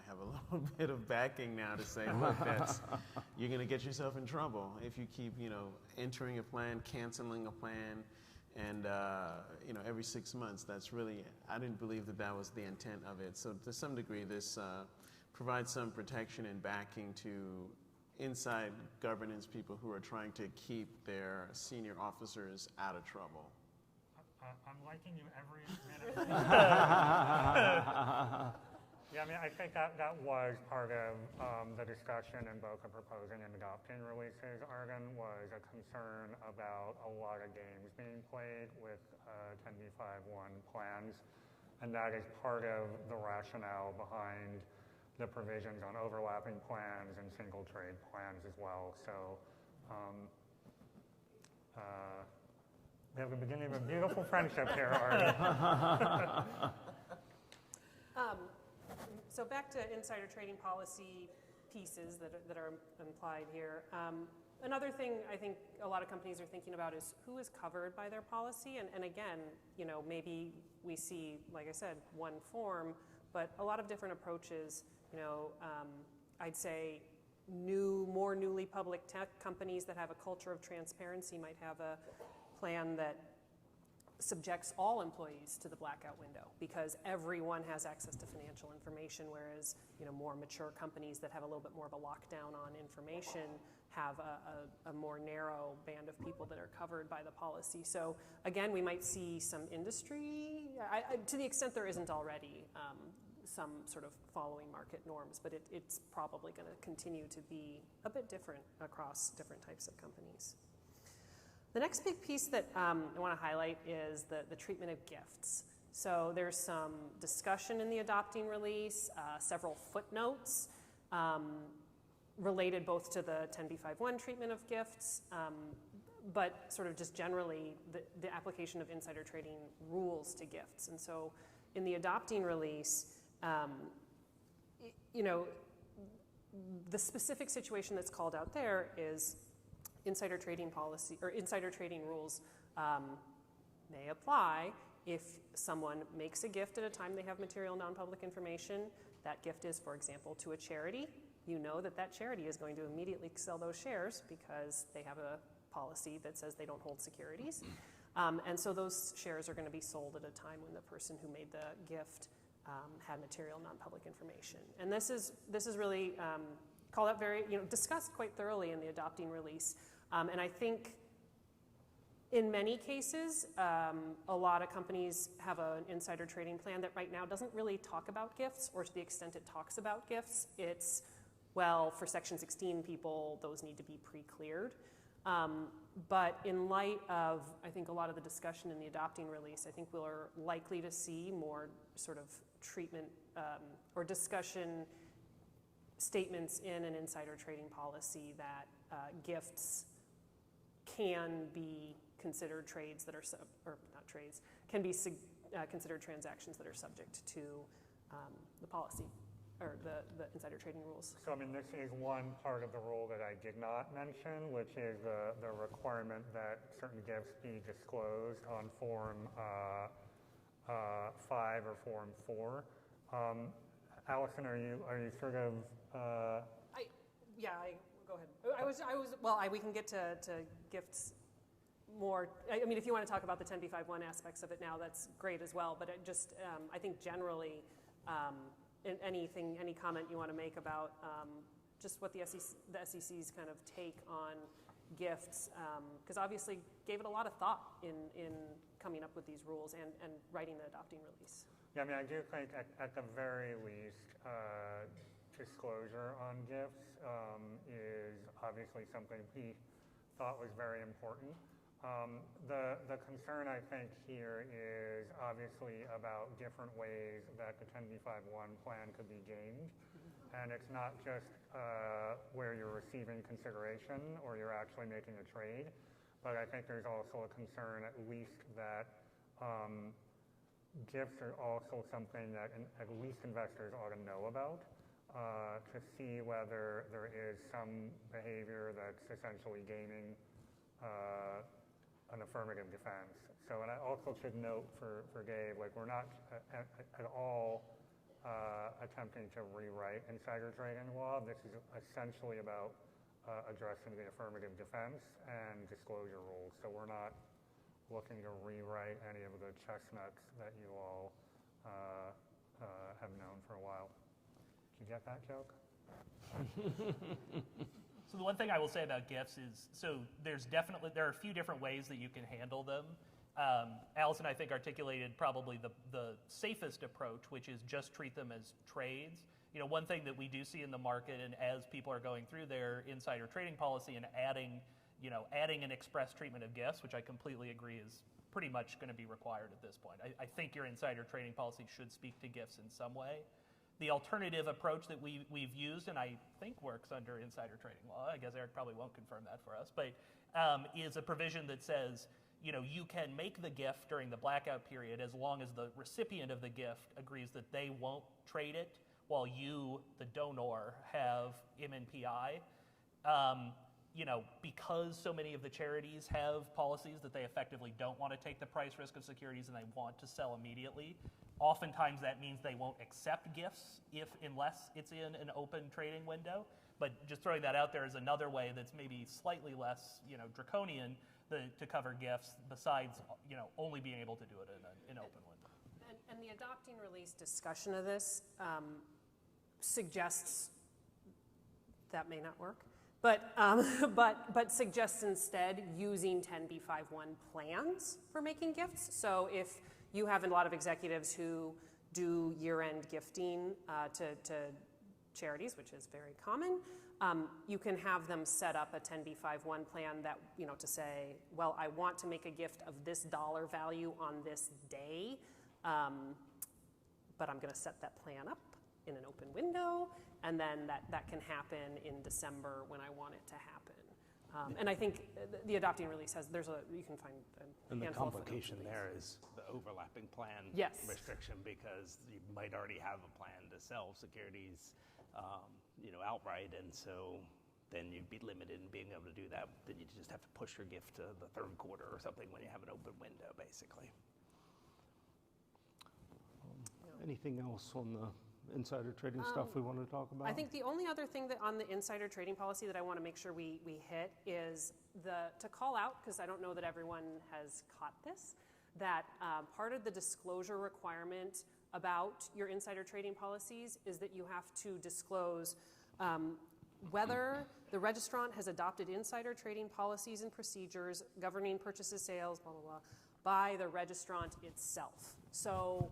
have a little bit of backing now to say, look, you're going to get yourself in trouble if you keep entering a plan, canceling a plan, and every 6 months. That's really, I didn't believe that was the intent of it. So to some degree, this provides some protection and backing to inside governance people who are trying to keep their senior officers out of trouble. I'm liking you every minute. Yeah, I mean, I think that was part of the discussion in both the proposing and adopting releases, Arden, was a concern about a lot of games being played with 10b5-1 plans, and that is part of the rationale behind the provisions on overlapping plans and single trade plans as well. So we have the beginning of a beautiful friendship here, Arden. So back to insider trading policy pieces that are implied here. Another thing I think a lot of companies are thinking about is who is covered by their policy. And again, maybe we see, like I said, one form, but a lot of different approaches. I'd say more newly public tech companies that have a culture of transparency might have a plan that subjects all employees to the blackout window because everyone has access to financial information, whereas more mature companies that have a little bit more of a lockdown on information have a more narrow band of people that are covered by the policy. So again, we might see some industry, to the extent there isn't already, some sort of following market norms, but it's probably going to continue to be a bit different across different types of companies. The next big piece that I want to highlight is the treatment of gifts. So there's some discussion in the adopting release, several footnotes related both to the 10b5-1 treatment of gifts, but sort of just generally the application of insider trading rules to gifts. And so in the adopting release, the specific situation that's called out there is insider trading policy or insider trading rules may apply if someone makes a gift at a time they have material non-public information. That gift is, for example, to a charity. You know that charity is going to immediately sell those shares because they have a policy that says they don't hold securities. And so those shares are going to be sold at a time when the person who made the gift had material non-public information. And this is really called out discussed quite thoroughly in the adopting release. And I think in many cases, a lot of companies have an insider trading plan that right now doesn't really talk about gifts, or to the extent it talks about gifts, it's, well, for Section 16 people, those need to be pre-cleared. But in light of, I think, a lot of the discussion in the adopting release, I think we're likely to see more sort of treatment or discussion statements in an insider trading policy that gifts can be considered trades that are, can be considered transactions that are subject to the policy or the insider trading rules. So, I mean, this is one part of the rule that I did not mention, which is the requirement that certain gifts be disclosed on Form 5 or Form 4. Allison, are you sort of? Go ahead. We can get to gifts more. I mean, if you want to talk about the 10b5-1 aspects of it now, that's great as well. But I think generally, any comment you want to make about just what the SEC's kind of take on gifts, because obviously gave it a lot of thought in coming up with these rules and writing the adopting release. Yeah, I mean, I do think at the very least, disclosure on gifts is obviously something we thought was very important. The concern I think here is obviously about different ways that the 10b5-1 plan could be gained. And it's not just where you're receiving consideration or you're actually making a trade, but I think there's also a concern at least that gifts are also something that at least investors ought to know about to see whether there is some behavior that's essentially gaming an affirmative defense. So, and I also should note for Dave, like we're not at all attempting to rewrite insider trading law. This is essentially about addressing the affirmative defense and disclosure rules. So we're not looking to rewrite any of the chestnuts that you all have known for a while. Did you get that joke? So the one thing I will say about gifts is, there are a few different ways that you can handle them. Allison, I think, articulated probably the safest approach, which is just treat them as trades. One thing that we do see in the market, and as people are going through their insider trading policy and adding an express treatment of gifts, which I completely agree is pretty much going to be required at this point. I think your insider trading policy should speak to gifts in some way. The alternative approach that we've used, and I think works under insider trading law, I guess Eric probably won't confirm that for us, but is a provision that says, you can make the gift during the blackout period as long as the recipient of the gift agrees that they won't trade it while you, the donor, have MNPI. Because so many of the charities have policies that they effectively don't want to take the price risk of securities and they want to sell immediately, oftentimes that means they won't accept gifts unless it's in an open trading window. But just throwing that out there is another way that's maybe slightly less, draconian to cover gifts, besides, only being able to do it in an open window. And the adopting release discussion of this suggests that may not work, but suggests instead using 10b5-1 plans for making gifts. So if you have a lot of executives who do year-end gifting to charities, which is very common, you can have them set up a 10b5-1 plan that, to say, well, I want to make a gift of this dollar value on this day, but I'm going to set that plan up in an open window, and then that can happen in December when I want it to happen. And I think the adopting release has, you can find a And the handful of complication footnotes. there is the overlapping plan Yes. restriction, because you might already have a plan to sell securities, outright, and so then you'd be limited in being able to do that. Then you just have to push your gift to the third quarter or something when you have an open window, basically. Anything else on the insider trading stuff we want to talk about? I think the only other thing that on the insider trading policy that I want to make sure we hit is to call out, because I don't know that everyone has caught this, that part of the disclosure requirement about your insider trading policies is that you have to disclose whether the registrant has adopted insider trading policies and procedures governing purchases, sales, blah, blah, blah, by the registrant itself. So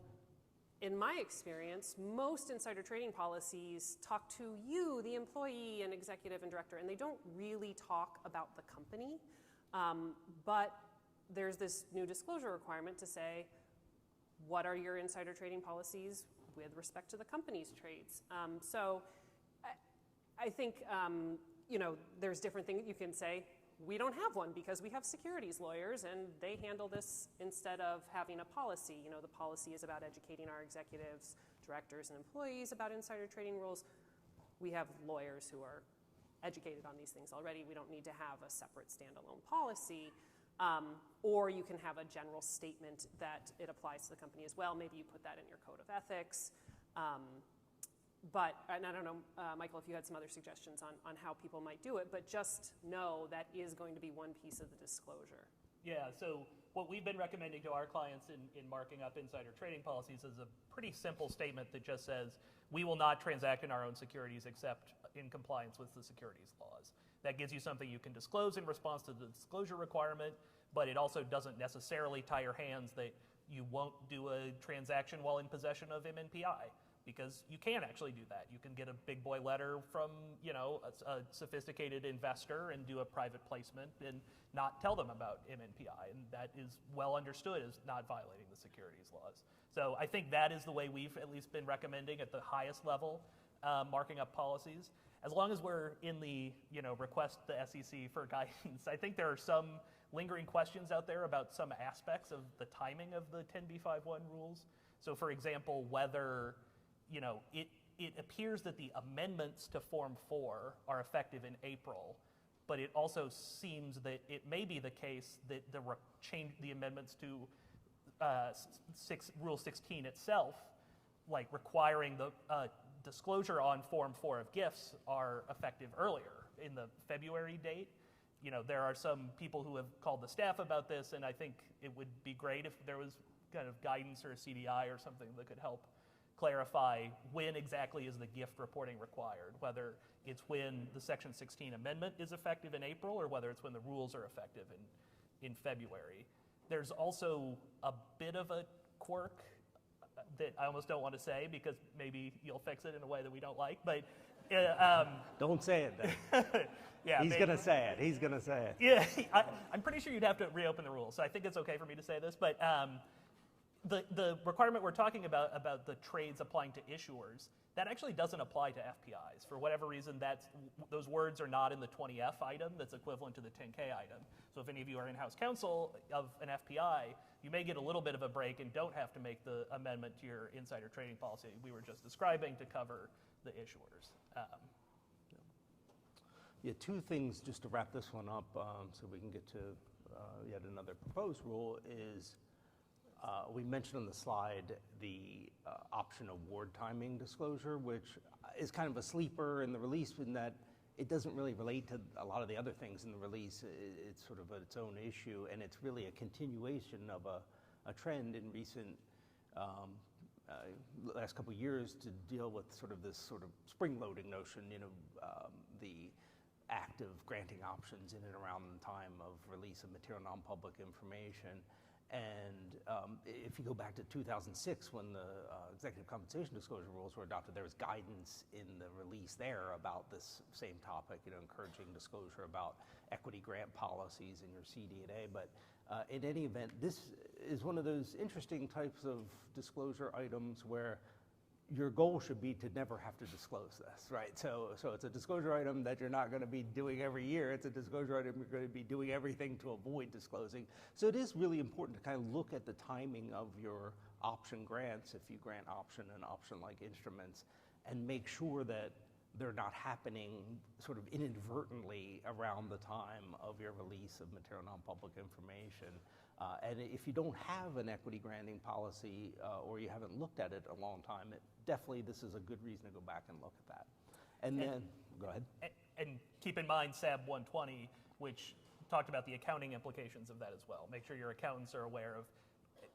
in my experience, most insider trading policies talk to you, the employee and executive and director, and they don't really talk about the company. But there's this new disclosure requirement to say, what are your insider trading policies with respect to the company's trades? So I think, there's different things you can say. We don't have one because we have securities lawyers and they handle this instead of having a policy. The policy is about educating our executives, directors, and employees about insider trading rules. We have lawyers who are educated on these things already. We don't need to have a separate standalone policy. Or you can have a general statement that it applies to the company as well. Maybe you put that in your code of ethics. And I don't know, Michael, if you had some other suggestions on how people might do it, but just know that is going to be one piece of the disclosure. Yeah, so what we've been recommending to our clients in marking up insider trading policies is a pretty simple statement that just says, we will not transact in our own securities except in compliance with the securities laws. That gives you something you can disclose in response to the disclosure requirement, but it also doesn't necessarily tie your hands that you won't do a transaction while in possession of MNPI, because you can actually do that. You can get a big boy letter from, a sophisticated investor and do a private placement and not tell them about MNPI, and that is well understood as not violating the securities laws. So I think that is the way we've at least been recommending at the highest level, marking up policies. As long as we're in the, request the SEC for guidance, I think there are some lingering questions out there about some aspects of the timing of the 10b5-1 rules. So for example, whether, it appears that the amendments to Form 4 are effective in April, but it also seems that it may be the case that the amendments to Rule 16 itself, like requiring the disclosure on Form 4 of gifts, are effective earlier in the February date. There are some people who have called the staff about this, and I think it would be great if there was kind of guidance or a CDI or something that could help clarify when exactly is the gift reporting required, whether it's when the Section 16 amendment is effective in April or whether it's when the rules are effective in February. There's also a bit of a quirk that I almost don't want to say because maybe you'll fix it in a way that we don't like, but Don't say it then. yeah, He's going to say it. He's going to say it. Yeah, I'm pretty sure you'd have to reopen the rules, so I think it's okay for me to say this, but the requirement we're talking about the trades applying to issuers, that actually doesn't apply to FPIs. For whatever reason, those words are not in the 20F item that's equivalent to the 10K item. So if any of you are in-house counsel of an FPI, you may get a little bit of a break and don't have to make the amendment to your insider trading policy we were just describing to cover the issuers. Yeah, two things just to wrap this one up so we can get to yet another proposed rule is we mentioned on the slide the option award timing disclosure, which is kind of a sleeper in the release in that it doesn't really relate to a lot of the other things in the release. It's sort of its own issue, and it's really a continuation of a trend in recent last couple of years to deal with sort of this sort of spring-loading notion, the act of granting options in and around the time of release of material non-public information. And if you go back to 2006, when the executive compensation disclosure rules were adopted, there was guidance in the release there about this same topic, encouraging disclosure about equity grant policies in your CD&A. But in any event, this is one of those interesting types of disclosure items where your goal should be to never have to disclose this, right? So it's a disclosure item that you're not going to be doing every year. It's a disclosure item you're going to be doing everything to avoid disclosing. So it is really important to kind of look at the timing of your option grants, if you grant option and option-like instruments, and make sure that they're not happening sort of inadvertently around the time of your release of material non-public information. And if you don't have an equity granting policy or you haven't looked at it a long time, definitely this is a good reason to go back and look at that. And then, go ahead. And keep in mind SAB 120, which talked about the accounting implications of that as well. Make sure your accountants are aware of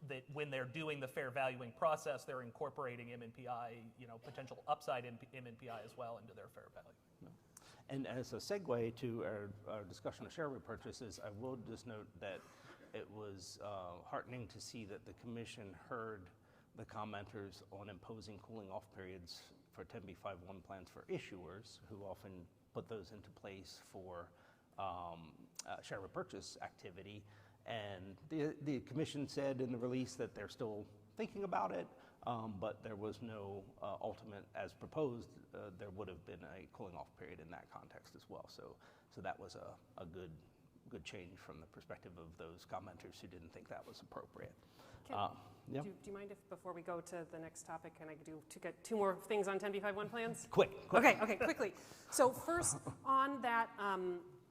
that when they're doing the fair valuing process, they're incorporating MNPI, potential upside in MNPI as well into their fair value. And as a segue to our discussion of share repurchases, I will just note that it was heartening to see that the commission heard the commenters on imposing cooling off periods for 10b5-1 plans for issuers, who often put those into place for share repurchase activity. And the commission said in the release that they're still thinking about it, but there was no ultimate, as proposed, there would have been a cooling off period in that context as well. So that was a good change from the perspective of those commenters who didn't think that was appropriate. Do you mind if, before we go to the next topic, can I get two more things on 10b5-1 plans? Quick. Okay, quickly. So first, on that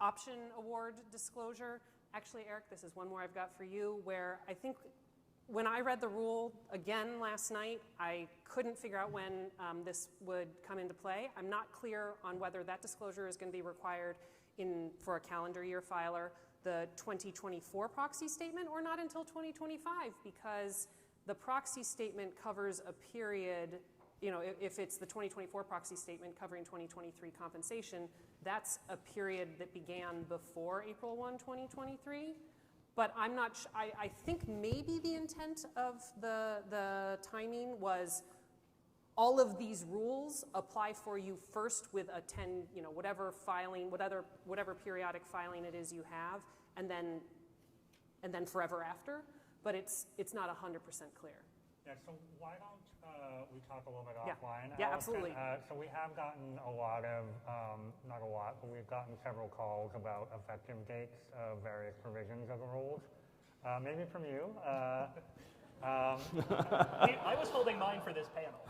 option award disclosure, actually, Eric, this is one more I've got for you, where I think when I read the rule again last night, I couldn't figure out when this would come into play. I'm not clear on whether that disclosure is going to be required for a calendar year filer, the 2024 proxy statement, or not until 2025, because the proxy statement covers a period, if it's the 2024 proxy statement covering 2023 compensation, that's a period that began before April 1, 2023. But I'm not I think maybe the intent of the timing was all of these rules apply for you first with a 10, whatever filing, whatever periodic filing it is you have, and then forever after. But it's not 100% clear. Yeah, so why don't we talk a little bit Yeah. offline? Yeah, Allison? absolutely. So we have gotten a lot of, not a lot, but we've gotten several calls about effective dates of various provisions of the rules. Maybe from you. I was holding mine for this panel.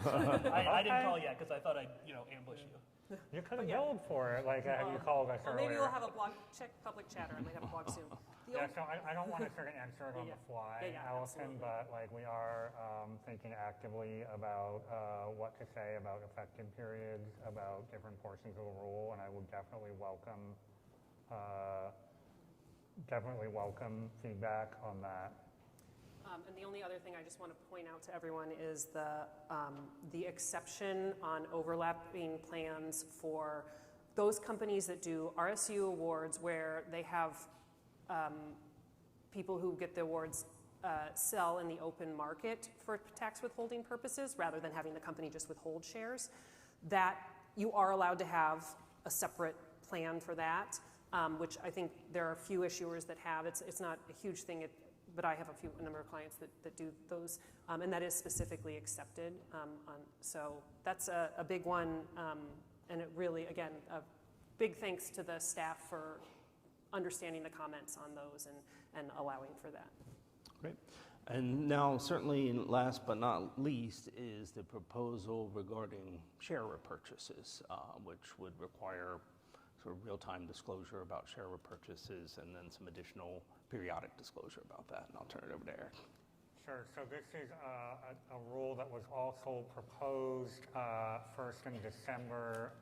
I didn't call yet because I thought I'd ambush you. You could have billed for it, like have you called us Well, earlier. maybe we'll have a blog, check public chatter. I might have a blog soon. Yeah, so I don't want to sort of answer it on Yeah, the fly, yeah, Allison, absolutely. but we are thinking actively about what to say about effective periods, about different portions of the rule, and I would definitely welcome feedback on that. And the only other thing I just want to point out to everyone is the exception on overlapping plans for those companies that do RSU awards where they have people who get the awards sell in the open market for tax withholding purposes rather than having the company just withhold shares, that you are allowed to have a separate plan for that, which I think there are a few issuers that have. It's not a huge thing, but I have a number of clients that do those, and that is specifically accepted. So that's a big one, and it really, again, a big thanks to the staff for understanding the comments on those and allowing for that. Great. And now, certainly last but not least, is the proposal regarding share repurchases, which would require sort of real-time disclosure about share repurchases and then some additional periodic disclosure about that. And I'll turn it over to Eric. Sure. So this is a rule that was also proposed first in December,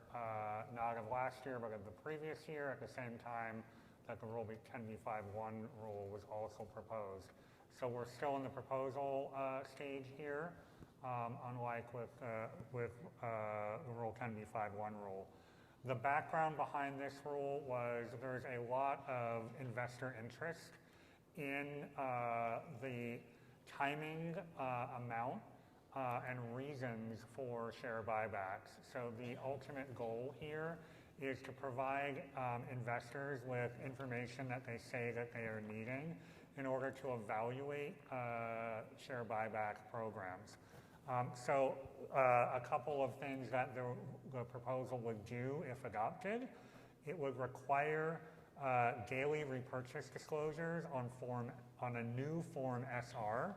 not of last year, but of the previous year, at the same time that the Rule 10b5-1 rule was also proposed. So we're still in the proposal stage here, unlike with the Rule 10b5-1 rule. The background behind this rule was there's a lot of investor interest in the timing, amount, and reasons for share buybacks. So the ultimate goal here is to provide investors with information that they say that they are needing in order to evaluate share buyback programs. So a couple of things that the proposal would do if adopted. It would require daily repurchase disclosures on a new Form SR,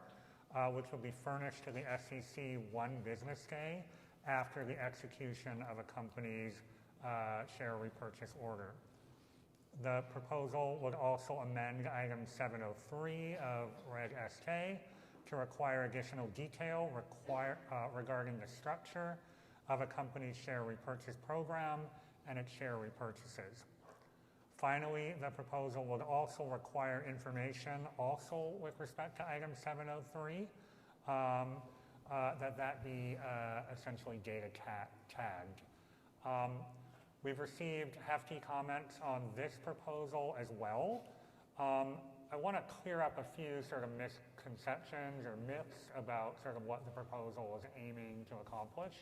which will be furnished to the SEC one business day after the execution of a company's share repurchase order. The proposal would also amend Item 703 of Reg SK to require additional detail regarding the structure of a company's share repurchase program and its share repurchases. Finally, the proposal would also require information also with respect to Item 703 that be essentially data tagged. We've received hefty comments on this proposal as well. I want to clear up a few sort of misconceptions or myths about sort of what the proposal is aiming to accomplish.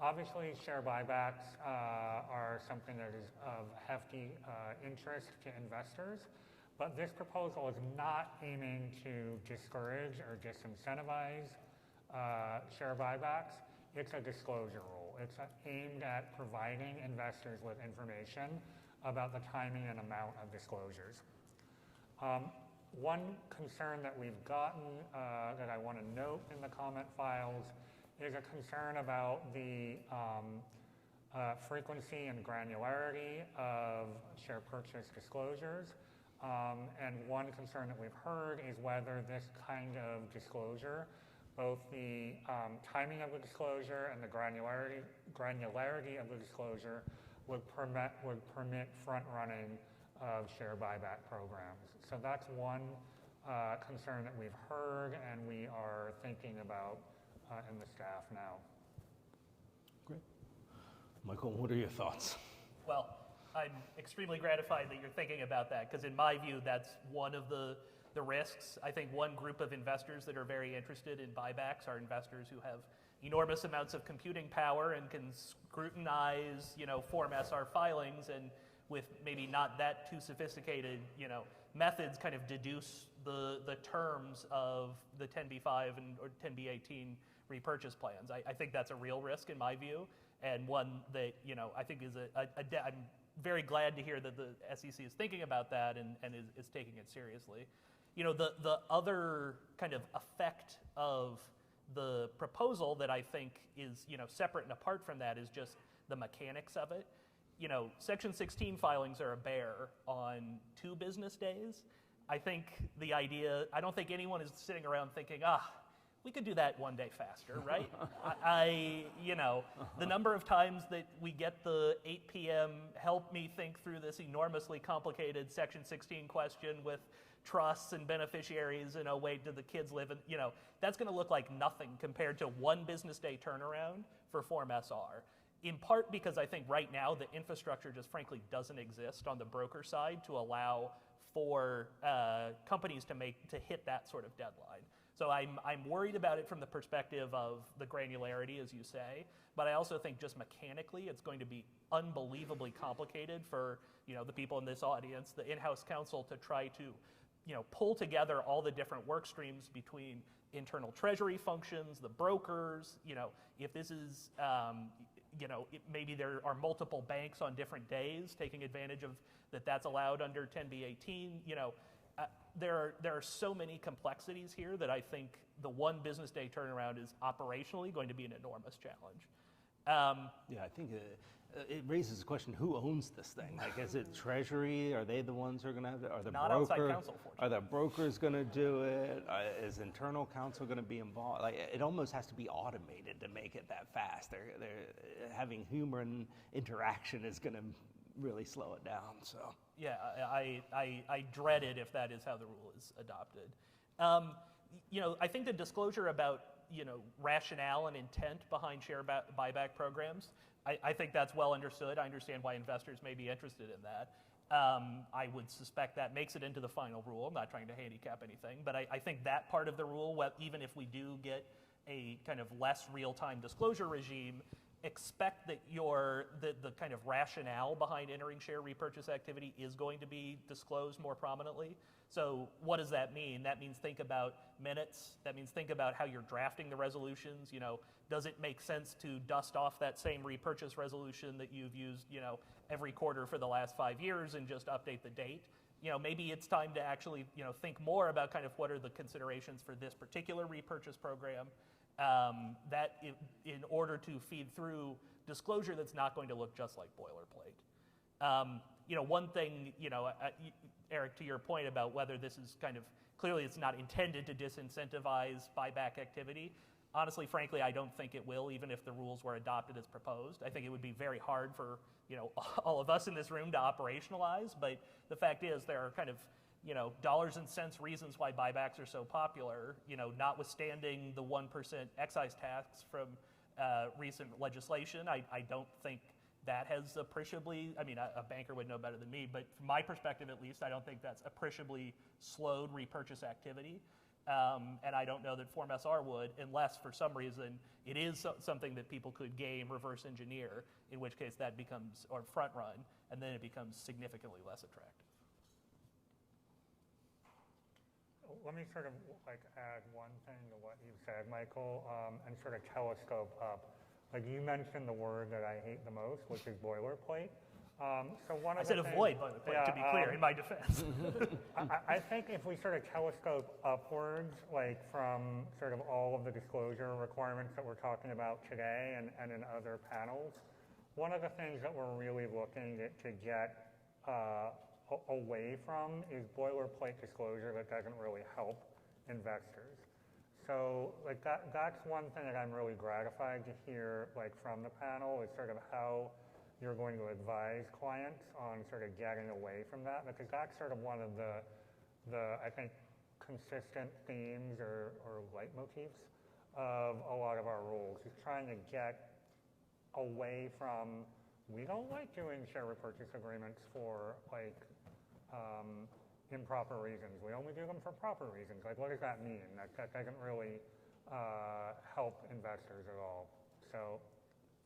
Obviously, share buybacks are something that is of hefty interest to investors, but this proposal is not aiming to discourage or disincentivize share buybacks. It's a disclosure rule. It's aimed at providing investors with information about the timing and amount of disclosures. One concern that we've gotten that I want to note in the comment files is a concern about the frequency and granularity of share purchase disclosures. And one concern that we've heard is whether this kind of disclosure, both the timing of the disclosure and the granularity of the disclosure, would permit front-running of share buyback programs. So that's one concern that we've heard and we are thinking about in the staff now. Great. Michael, what are your thoughts? Well, I'm extremely gratified that you're thinking about that, because in my view, that's one of the risks. I think one group of investors that are very interested in buybacks are investors who have enormous amounts of computing power and can scrutinize, Form SR filings, and with maybe not that too sophisticated, methods kind of deduce the terms of the 10b5 or 10b18 repurchase plans. I think that's a real risk in my view, and one that, I think is I'm very glad to hear that the SEC is thinking about that and is taking it seriously. The other kind of effect of the proposal that I think is, separate and apart from that is just the mechanics of it. Section 16 filings are a bear on 2 business days. I don't think anyone is sitting around thinking, we could do that one day faster, right? The number of times that we get the 8 p.m. help me think through this enormously complicated Section 16 question with trusts and beneficiaries, wait, do the kids live in, that's going to look like nothing compared to 1 business day turnaround for Form SR. In part because I think right now the infrastructure just frankly doesn't exist on the broker side to allow for companies to hit that sort of deadline. So I'm worried about it from the perspective of the granularity, as you say, but I also think just mechanically it's going to be unbelievably complicated for the people in this audience, the in-house counsel, to try to pull together all the different work streams between internal treasury functions, the brokers, if this is maybe there are multiple banks on different days taking advantage of that's allowed under 10b18. There are so many complexities here that I think the 1 business day turnaround is operationally going to be an enormous challenge. Yeah, I think it raises the question: who owns this thing? Like, is it Treasury? Are they the ones who are going to have it? Are the Not outside counsel, fortunately. Are the brokers going to do it? Is internal counsel going to be involved? Like, it almost has to be automated to make it that fast. They're having human interaction is going to really slow it down. So Yeah, I dread it if that is how the rule is adopted. I think the disclosure about rationale and intent behind share buyback programs, I think that's well understood. I understand why investors may be interested in that. I would suspect that makes it into the final rule. I'm not trying to handicap anything, but I think that part of the rule, even if we do get a kind of less real-time disclosure regime, expect that the kind of rationale behind entering share repurchase activity is going to be disclosed more prominently. So what does that mean? That means think about minutes. That means think about how you're drafting the resolutions. Does it make sense to dust off that same repurchase resolution that you've used, every quarter for the last 5 years and just update the date? Maybe it's time to actually, think more about kind of what are the considerations for this particular repurchase program. That in order to feed through disclosure that's not going to look just like boilerplate. One thing, Eric, to your point about whether this is clearly it's not intended to disincentivize buyback activity. Honestly, frankly, I don't think it will, even if the rules were adopted as proposed. I think it would be very hard for, all of us in this room to operationalize, but the fact is there are kind of dollars and cents reasons why buybacks are so popular, notwithstanding the 1% excise tax from recent legislation. I don't think that has appreciably, a banker would know better than me, but from my perspective at least, I don't think that's appreciably slowed repurchase activity. And I don't know that Form SR would, unless for some reason it is something that people could game, reverse engineer, in which case that becomes, or front run, and then it becomes significantly less attractive. Let me sort of add one thing to what you said, Michael, and sort of telescope up. You mentioned the word that I hate the most, which is boilerplate. So one of I said avoid boilerplate, to be clear, in my defense. I think if we sort of telescope upwards, from sort of all of the disclosure requirements that we're talking about today and in other panels, one of the things that we're really looking to get away from is boilerplate disclosure that doesn't really help investors. So that's one thing that I'm really gratified to hear from the panel is sort of how you're going to advise clients on sort of getting away from that, because that's sort of one of the I think consistent themes or leitmotifs of a lot of our rules is trying to get away from, we don't like doing share repurchase agreements for improper reasons. We only do them for proper reasons. What does that mean? That doesn't really help investors at all. So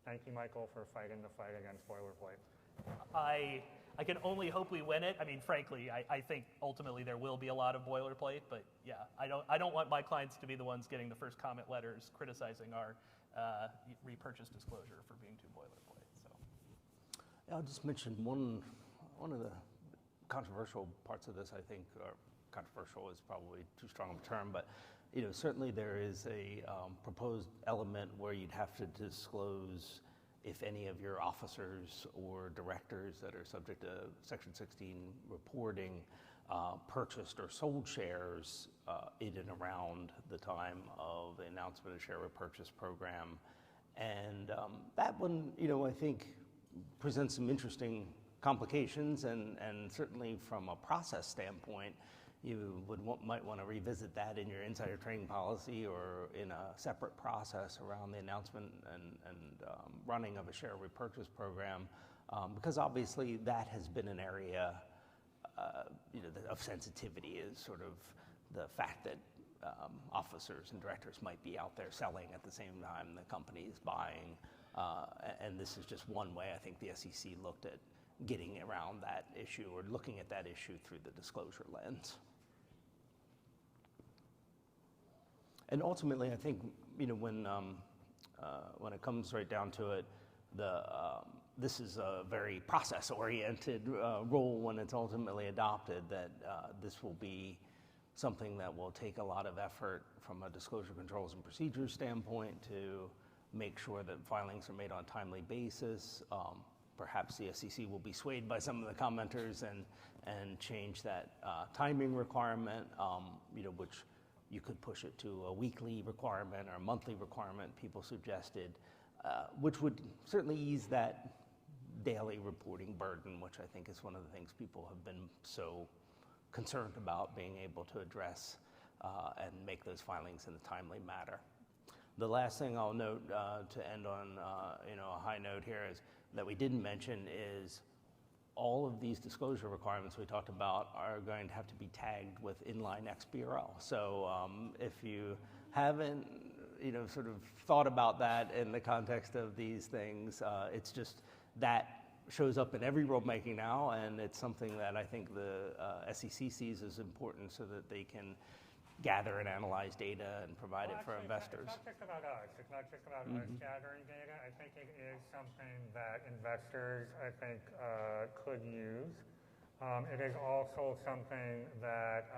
thank you, Michael, for fighting the fight against boilerplate. I can only hope we win it. Frankly, I think ultimately there will be a lot of boilerplate, but yeah, I don't want my clients to be the ones getting the first comment letters criticizing our repurchase disclosure for being too boilerplate. So I'll just mention one of the controversial parts of this, I think, or controversial is probably too strong of a term, but certainly there is a proposed element where you'd have to disclose if any of your officers or directors that are subject to Section 16 reporting purchased or sold shares in and around the time of the announcement of share repurchase program. And that one, I think presents some interesting complications, and certainly from a process standpoint, you might want to revisit that in your insider trading policy or in a separate process around the announcement and running of a share repurchase program, because obviously that has been an area of sensitivity, is sort of the fact that officers and directors might be out there selling at the same time the company is buying, and this is just one way I think the SEC looked at getting around that issue, or looking at that issue through the disclosure lens. And ultimately, I think when it comes right down to it, this is a very process-oriented rule when it's ultimately adopted. That this will be something that will take a lot of effort from a disclosure controls and procedures standpoint to make sure that filings are made on a timely basis. Perhaps the SEC will be swayed by some of the commenters and change that timing requirement, which you could push it to a weekly requirement or a monthly requirement, people suggested, which would certainly ease that daily reporting burden, which I think is one of the things people have been so concerned about, being able to address and make those filings in a timely manner. The last thing I'll note to end on a high note here is that we didn't mention is all of these disclosure requirements we talked about are going to have to be tagged with inline XBRL. So if you haven't sort of thought about that in the context of these things, it's just that shows up in every rulemaking now, and it's something that I think the SEC sees as important so that they can gather and analyze data and provide it for investors. It's not just about us. It's not just about us gathering data. I think it is something that investors, could use. It is also something that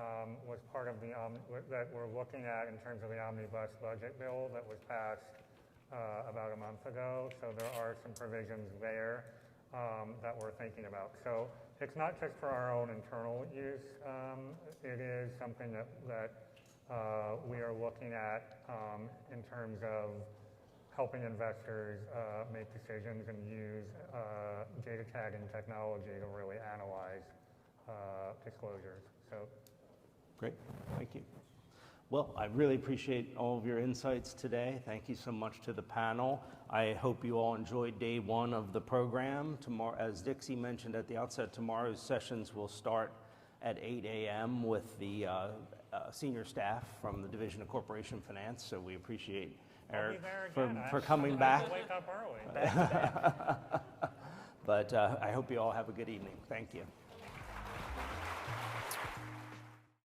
was part of that we're looking at in terms of the omnibus budget bill that was passed about a month ago. So there are some provisions there that we're thinking about. So it's not just for our own internal use. It is something that we are looking at in terms of helping investors make decisions and use data tagging technology to really analyze disclosures. So, great, thank you. Well, I really appreciate all of your insights today. Thank you so much to the panel. I hope you all enjoyed day one of the program. Tomorrow, as Dixie mentioned at the outset, tomorrow's sessions will start at 8 a.m. with the senior staff from the Division of Corporation Finance. So we appreciate Eric for coming back. Wake up early. But I hope you all have a good evening. Thank you.